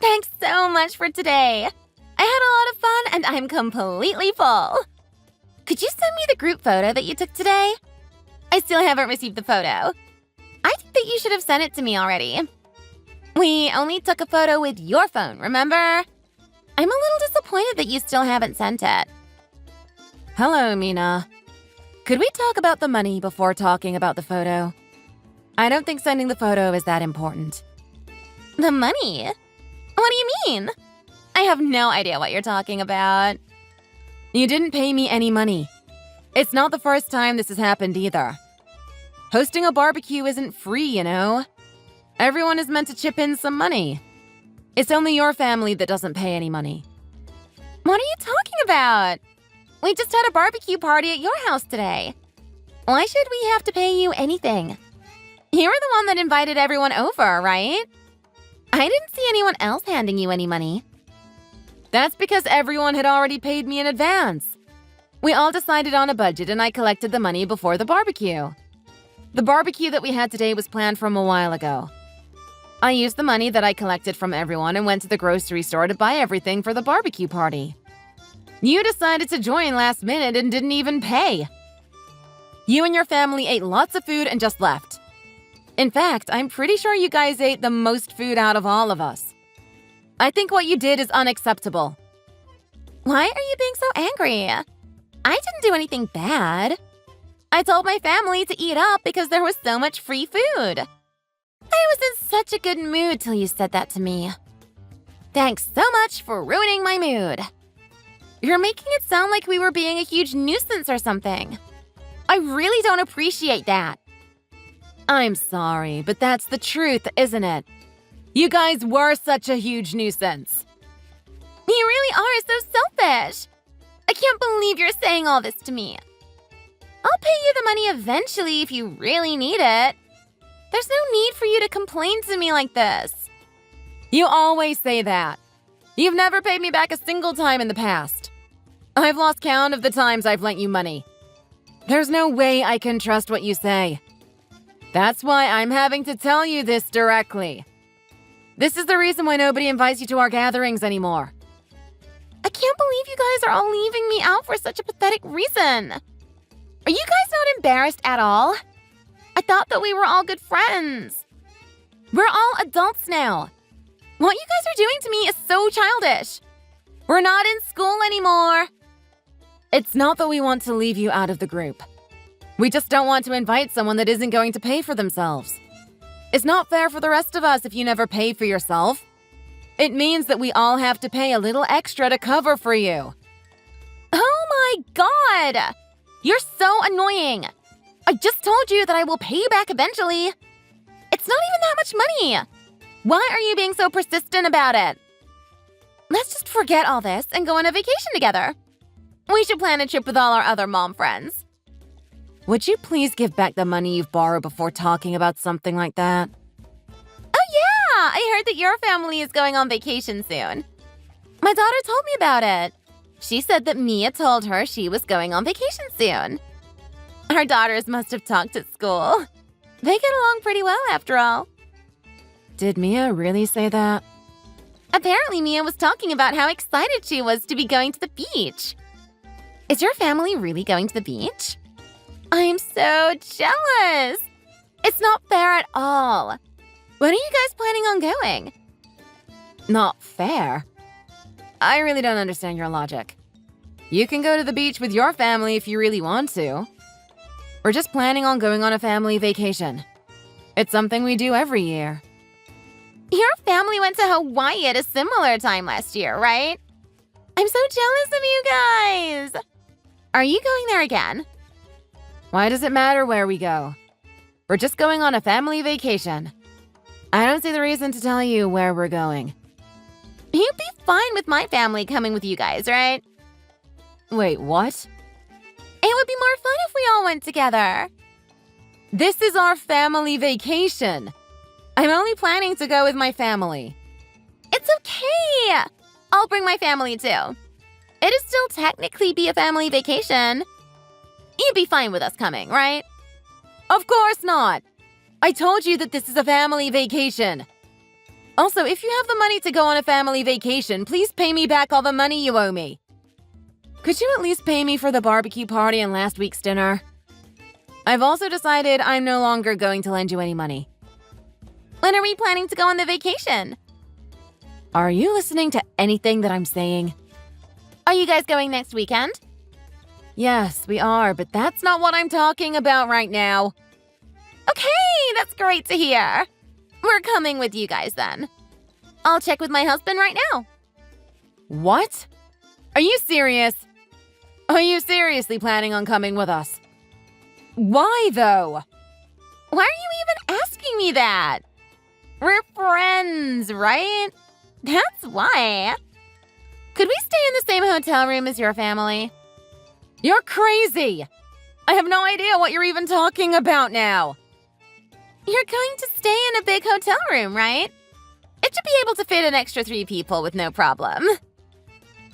Thanks so much for today. I had a lot of fun and I'm completely full. Could you send me the group photo that you took today? I still haven't received the photo. I think that you should have sent it to me already. We only took a photo with your phone, remember? I'm a little disappointed that you still haven't sent it. Hello, Mina. Could we talk about the money before talking about the photo? I don't think sending the photo is that important. The money? What do you mean? I have no idea what you're talking about. You didn't pay me any money. It's not the first time this has happened either. Hosting a barbecue isn't free, you know. Everyone is meant to chip in some money. It's only your family that doesn't pay any money. What are you talking about? We just had a barbecue party at your house today. Why should we have to pay you anything? You were the one that invited everyone over, right? I didn't see anyone else handing you any money. That's because everyone had already paid me in advance. We all decided on a budget and I collected the money before the barbecue. The barbecue that we had today was planned from a while ago. I used the money that I collected from everyone and went to the grocery store to buy everything for the barbecue party. You decided to join last minute and didn't even pay. You and your family ate lots of food and just left. In fact, I'm pretty sure you guys ate the most food out of all of us. I think what you did is unacceptable. Why are you being so angry? I didn't do anything bad. I told my family to eat up because there was so much free food. I was in such a good mood till you said that to me. Thanks so much for ruining my mood. You're making it sound like we were being a huge nuisance or something. I really don't appreciate that. I'm sorry, but that's the truth, isn't it? You guys were such a huge nuisance. You really are so selfish. I can't believe you're saying all this to me. I'll pay you the money eventually if you really need it. There's no need for you to complain to me like this. You always say that. You've never paid me back a single time in the past. I've lost count of the times I've lent you money. There's no way I can trust what you say. That's why I'm having to tell you this directly. This is the reason why nobody invites you to our gatherings anymore. I can't believe you guys are all leaving me out for such a pathetic reason. Are you guys not embarrassed at all? I thought that we were all good friends. We're all adults now. What you guys are doing to me is so childish. We're not in school anymore. It's not that we want to leave you out of the group. We just don't want to invite someone that isn't going to pay for themselves. It's not fair for the rest of us if you never pay for yourself. It means that we all have to pay a little extra to cover for you. Oh my god! You're so annoying. I just told you that I will pay you back eventually. It's not even that much money. Why are you being so persistent about it? Let's just forget all this and go on a vacation together. We should plan a trip with all our other mom friends. Would you please give back the money you've borrowed before talking about something like that? I heard that your family is going on vacation soon. My daughter told me about it. She said that Mia told her she was going on vacation soon. Our daughters must have talked at school. They get along pretty well after all. Did Mia really say that? Apparently, Mia was talking about how excited she was to be going to the beach. Is your family really going to the beach? I'm so jealous. It's not fair at all. When are you guys planning on going? Not fair? I really don't understand your logic. You can go to the beach with your family if you really want to. We're just planning on going on a family vacation. It's something we do every year. Your family went to Hawaii at a similar time last year, right? I'm so jealous of you guys. Are you going there again? Why does it matter where we go? We're just going on a family vacation. I don't see the reason to tell you where we're going. You'd be fine with my family coming with you guys, right? Wait, what? It would be more fun if we all went together. This is our family vacation. I'm only planning to go with my family. It's okay. I'll bring my family too. It'd still technically be a family vacation. You'd be fine with us coming, right? Of course not. I told you that this is a family vacation. Also, if you have the money to go on a family vacation, please pay me back all the money you owe me. Could you at least pay me for the barbecue party and last week's dinner? I've also decided I'm no longer going to lend you any money. When are we planning to go on the vacation? Are you listening to anything that I'm saying? Are you guys going next weekend? Yes, we are, but that's not what I'm talking about right now. Okay, that's great to hear. We're coming with you guys then. I'll check with my husband right now. What? Are you serious? Are you seriously planning on coming with us? Why, though? Why are you even asking me that? We're friends, right? That's why. Could we stay in the same hotel room as your family? You're crazy! I have no idea what you're even talking about now. You're going to stay in a big hotel room, right? It should be able to fit an extra 3 people with no problem.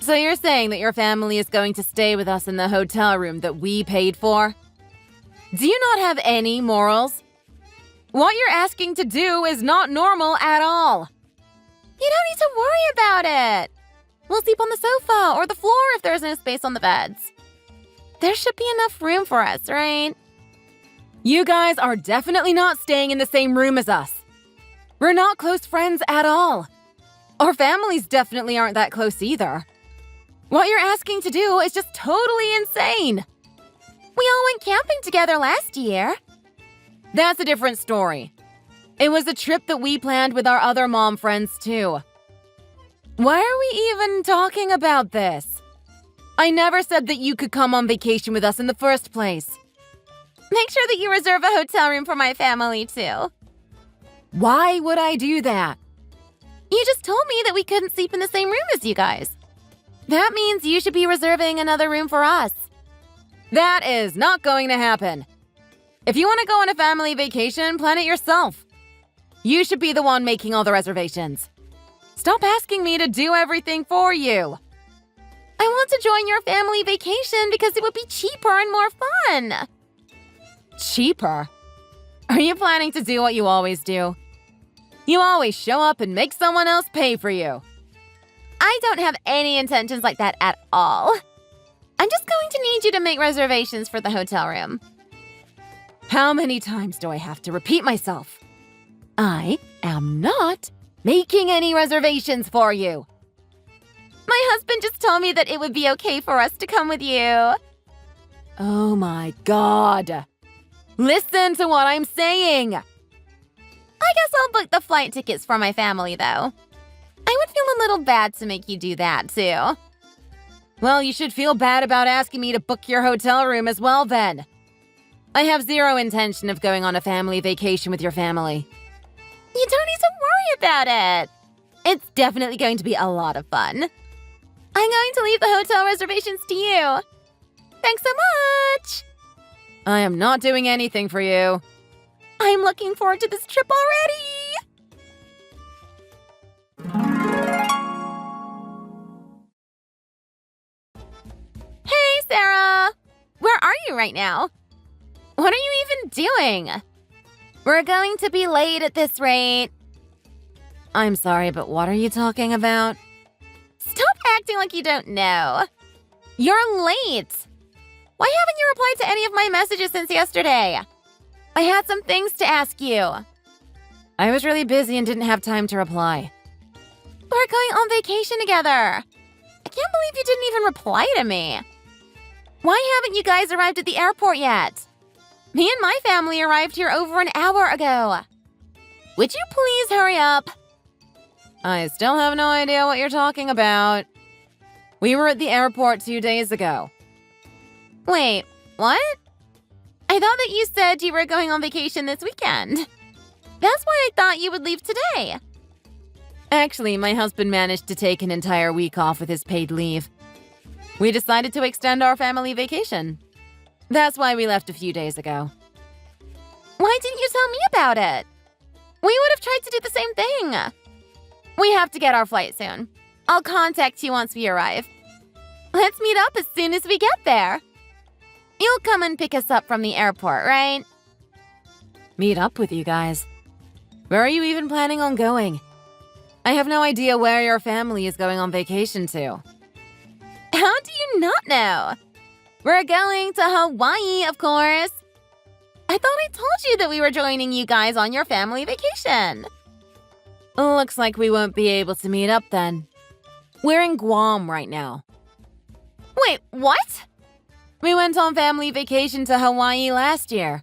So you're saying that your family is going to stay with us in the hotel room that we paid for? Do you not have any morals? What you're asking to do is not normal at all. You don't need to worry about it. We'll sleep on the sofa or the floor if there's no space on the beds. There should be enough room for us, right? You guys are definitely not staying in the same room as us. We're not close friends at all. Our families definitely aren't that close either. What you're asking to do is just totally insane. We all went camping together last year. That's a different story. It was a trip that we planned with our other mom friends too. Why are we even talking about this? I never said that you could come on vacation with us in the first place. Make sure that you reserve a hotel room for my family too. Why would I do that? You just told me that we couldn't sleep in the same room as you guys. That means you should be reserving another room for us. That is not going to happen. If you want to go on a family vacation, plan it yourself. You should be the one making all the reservations. Stop asking me to do everything for you. I want to join your family vacation because it would be cheaper and more fun. Cheaper? Are you planning to do what you always do? You always show up and make someone else pay for you. I don't have any intentions like that at all. I'm just going to need you to make reservations for the hotel room. How many times do I have to repeat myself? I am not making any reservations for you. My husband just told me that it would be okay for us to come with you. Oh my God. Listen to what I'm saying. I guess I'll book the flight tickets for my family, though. I would feel a little bad to make you do that, too. Well, you should feel bad about asking me to book your hotel room as well, then. I have zero intention of going on a family vacation with your family. You don't need to worry about it. It's definitely going to be a lot of fun. I'm going to leave the hotel reservations to you. Thanks so much. I am not doing anything for you. I'm looking forward to this trip already. you right now. What are you even doing? We're going to be late at this rate. I'm sorry, but what are you talking about? Stop acting like you don't know. You're late. Why haven't you replied to any of my messages since yesterday? I had some things to ask you. I was really busy and didn't have time to reply. We're going on vacation together. I can't believe you didn't even reply to me. Why haven't you guys arrived at the airport yet? Me and my family arrived here over an hour ago. Would you please hurry up? I still have no idea what you're talking about. We were at the airport 2 days ago. Wait, what? I thought that you said you were going on vacation this weekend. That's why I thought you would leave today. Actually, my husband managed to take an entire week off with his paid leave. We decided to extend our family vacation. That's why we left a few days ago. Why didn't you tell me about it? We would have tried to do the same thing. We have to get our flight soon. I'll contact you once we arrive. Let's meet up as soon as we get there. You'll come and pick us up from the airport, right? Meet up with you guys? Where are you even planning on going? I have no idea where your family is going on vacation to. How do you not know? We're going to Hawaii, of course. I thought I told you that we were joining you guys on your family vacation. Looks like we won't be able to meet up then. We're in Guam right now. Wait, what? We went on family vacation to Hawaii last year.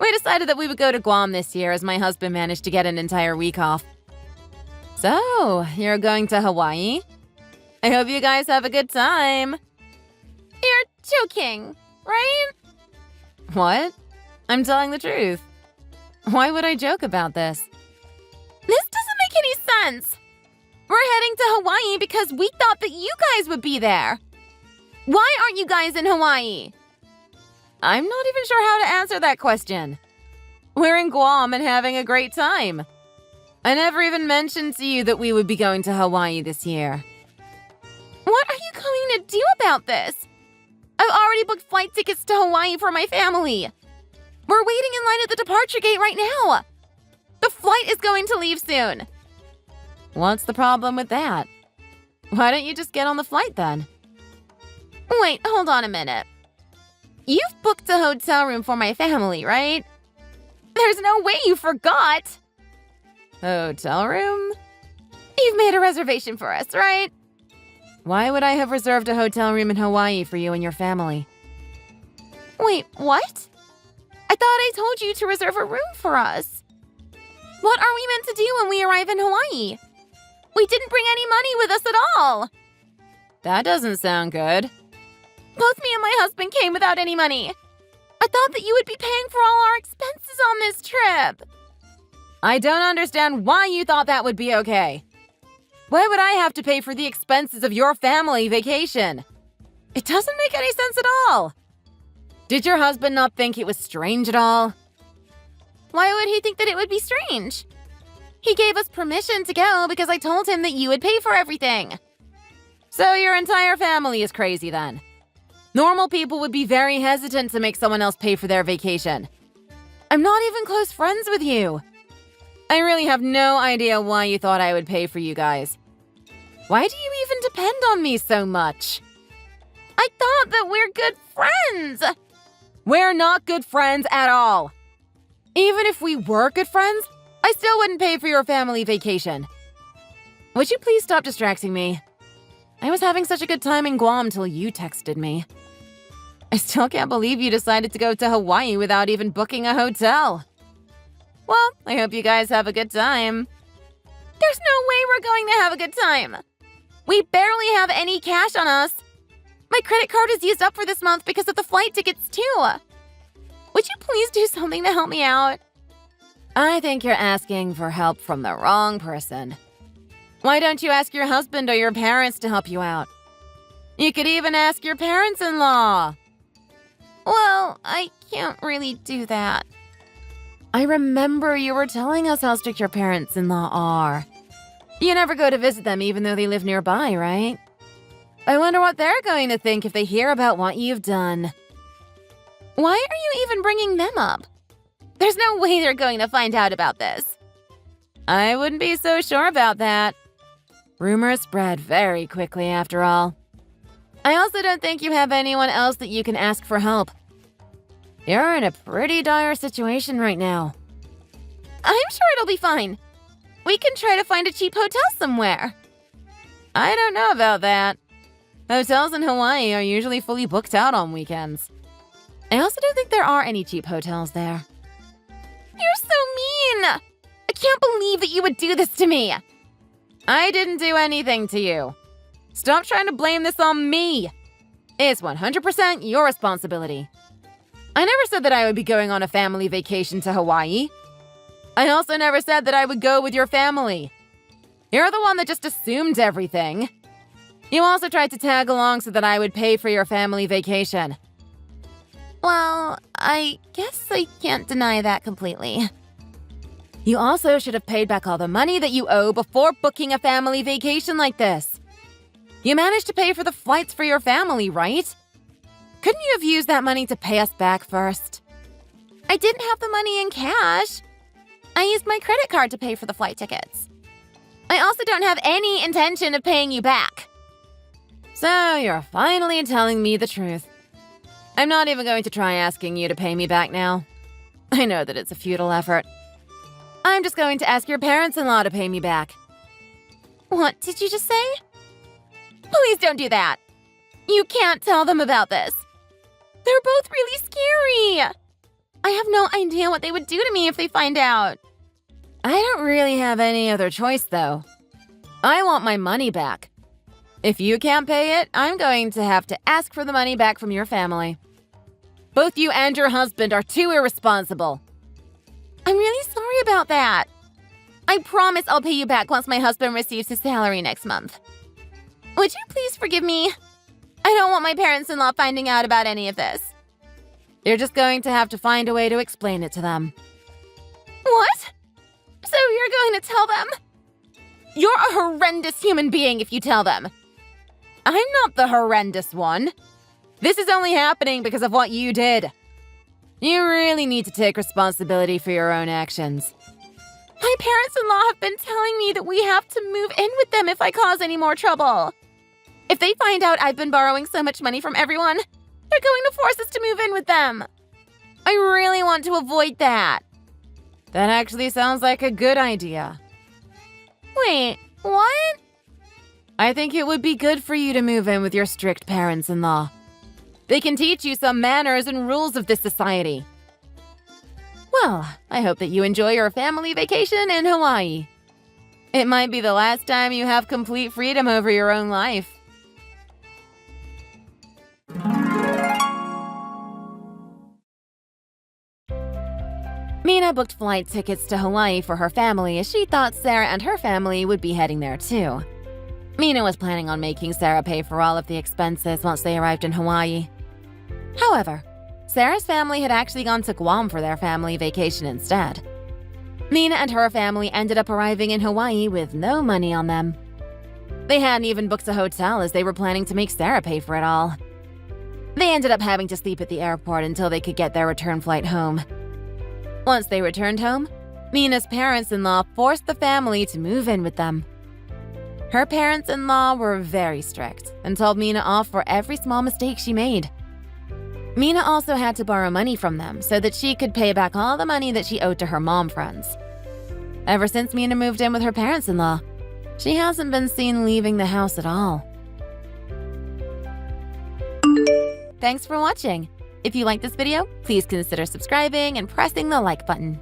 We decided that we would go to Guam this year as my husband managed to get an entire week off. So, you're going to Hawaii? I hope you guys have a good time. You're joking, right? What? I'm telling the truth. Why would I joke about this? This doesn't make any sense. We're heading to Hawaii because we thought that you guys would be there. Why aren't you guys in Hawaii? I'm not even sure how to answer that question. We're in Guam and having a great time. I never even mentioned to you that we would be going to Hawaii this year. What are you going to do about this? I've already booked flight tickets to Hawaii for my family. We're waiting in line at the departure gate right now. The flight is going to leave soon. What's the problem with that? Why don't you just get on the flight then? Wait, hold on a minute. You've booked a hotel room for my family, right? There's no way you forgot. Hotel room? You've made a reservation for us, right? Why would I have reserved a hotel room in Hawaii for you and your family? Wait, what? I thought I told you to reserve a room for us. What are we meant to do when we arrive in Hawaii? We didn't bring any money with us at all. That doesn't sound good. Both me and my husband came without any money. I thought that you would be paying for all our expenses on this trip. I don't understand why you thought that would be okay. Why would I have to pay for the expenses of your family vacation? It doesn't make any sense at all. Did your husband not think it was strange at all? Why would he think that it would be strange? He gave us permission to go because I told him that you would pay for everything. So your entire family is crazy then. Normal people would be very hesitant to make someone else pay for their vacation. I'm not even close friends with you. I really have no idea why you thought I would pay for you guys. Why do you even depend on me so much? I thought that we're good friends. We're not good friends at all. Even if we were good friends, I still wouldn't pay for your family vacation. Would you please stop distracting me? I was having such a good time in Guam till you texted me. I still can't believe you decided to go to Hawaii without even booking a hotel. Well, I hope you guys have a good time. There's no way we're going to have a good time. We barely have any cash on us. My credit card is used up for this month because of the flight tickets too. Would you please do something to help me out? I think you're asking for help from the wrong person. Why don't you ask your husband or your parents to help you out? You could even ask your parents-in-law. Well, I can't really do that. I remember you were telling us how strict your parents-in-law are. You never go to visit them even though they live nearby, right? I wonder what they're going to think if they hear about what you've done. Why are you even bringing them up? There's no way they're going to find out about this. I wouldn't be so sure about that. Rumors spread very quickly after all. I also don't think you have anyone else that you can ask for help. You're in a pretty dire situation right now. I'm sure it'll be fine. We can try to find a cheap hotel somewhere. I don't know about that. Hotels in Hawaii are usually fully booked out on weekends. I also don't think there are any cheap hotels there. You're so mean! I can't believe that you would do this to me! I didn't do anything to you. Stop trying to blame this on me. It's 100% your responsibility. I never said that I would be going on a family vacation to Hawaii. I also never said that I would go with your family. You're the one that just assumed everything. You also tried to tag along so that I would pay for your family vacation. Well, I guess I can't deny that completely. You also should have paid back all the money that you owe before booking a family vacation like this. You managed to pay for the flights for your family, right? Couldn't you have used that money to pay us back first? I didn't have the money in cash. I used my credit card to pay for the flight tickets. I also don't have any intention of paying you back. So you're finally telling me the truth. I'm not even going to try asking you to pay me back now. I know that it's a futile effort. I'm just going to ask your parents-in-law to pay me back. What did you just say? Please don't do that. You can't tell them about this. They're both really scary. I have no idea what they would do to me if they find out. I don't really have any other choice, though. I want my money back. If you can't pay it, I'm going to have to ask for the money back from your family. Both you and your husband are too irresponsible. I'm really sorry about that. I promise I'll pay you back once my husband receives his salary next month. Would you please forgive me? I don't want my parents-in-law finding out about any of this. You're just going to have to find a way to explain it to them. What? So you're going to tell them? You're a horrendous human being if you tell them. I'm not the horrendous one. This is only happening because of what you did. You really need to take responsibility for your own actions. My parents-in-law have been telling me that we have to move in with them if I cause any more trouble. If they find out I've been borrowing so much money from everyone, they're going to force us to move in with them. I really want to avoid that. That actually sounds like a good idea. Wait, what? I think it would be good for you to move in with your strict parents-in-law. They can teach you some manners and rules of this society. Well, I hope that you enjoy your family vacation in Hawaii. It might be the last time you have complete freedom over your own life. Mina booked flight tickets to Hawaii for her family as she thought Sarah and her family would be heading there too. Mina was planning on making Sarah pay for all of the expenses once they arrived in Hawaii. However, Sarah's family had actually gone to Guam for their family vacation instead. Mina and her family ended up arriving in Hawaii with no money on them. They hadn't even booked a hotel as they were planning to make Sarah pay for it all. They ended up having to sleep at the airport until they could get their return flight home. Once they returned home, Mina's parents-in-law forced the family to move in with them. Her parents-in-law were very strict and told Mina off for every small mistake she made. Mina also had to borrow money from them so that she could pay back all the money that she owed to her mom friends. Ever since Mina moved in with her parents-in-law, she hasn't been seen leaving the house at all. Thanks for watching. If you liked this video, please consider subscribing and pressing the like button.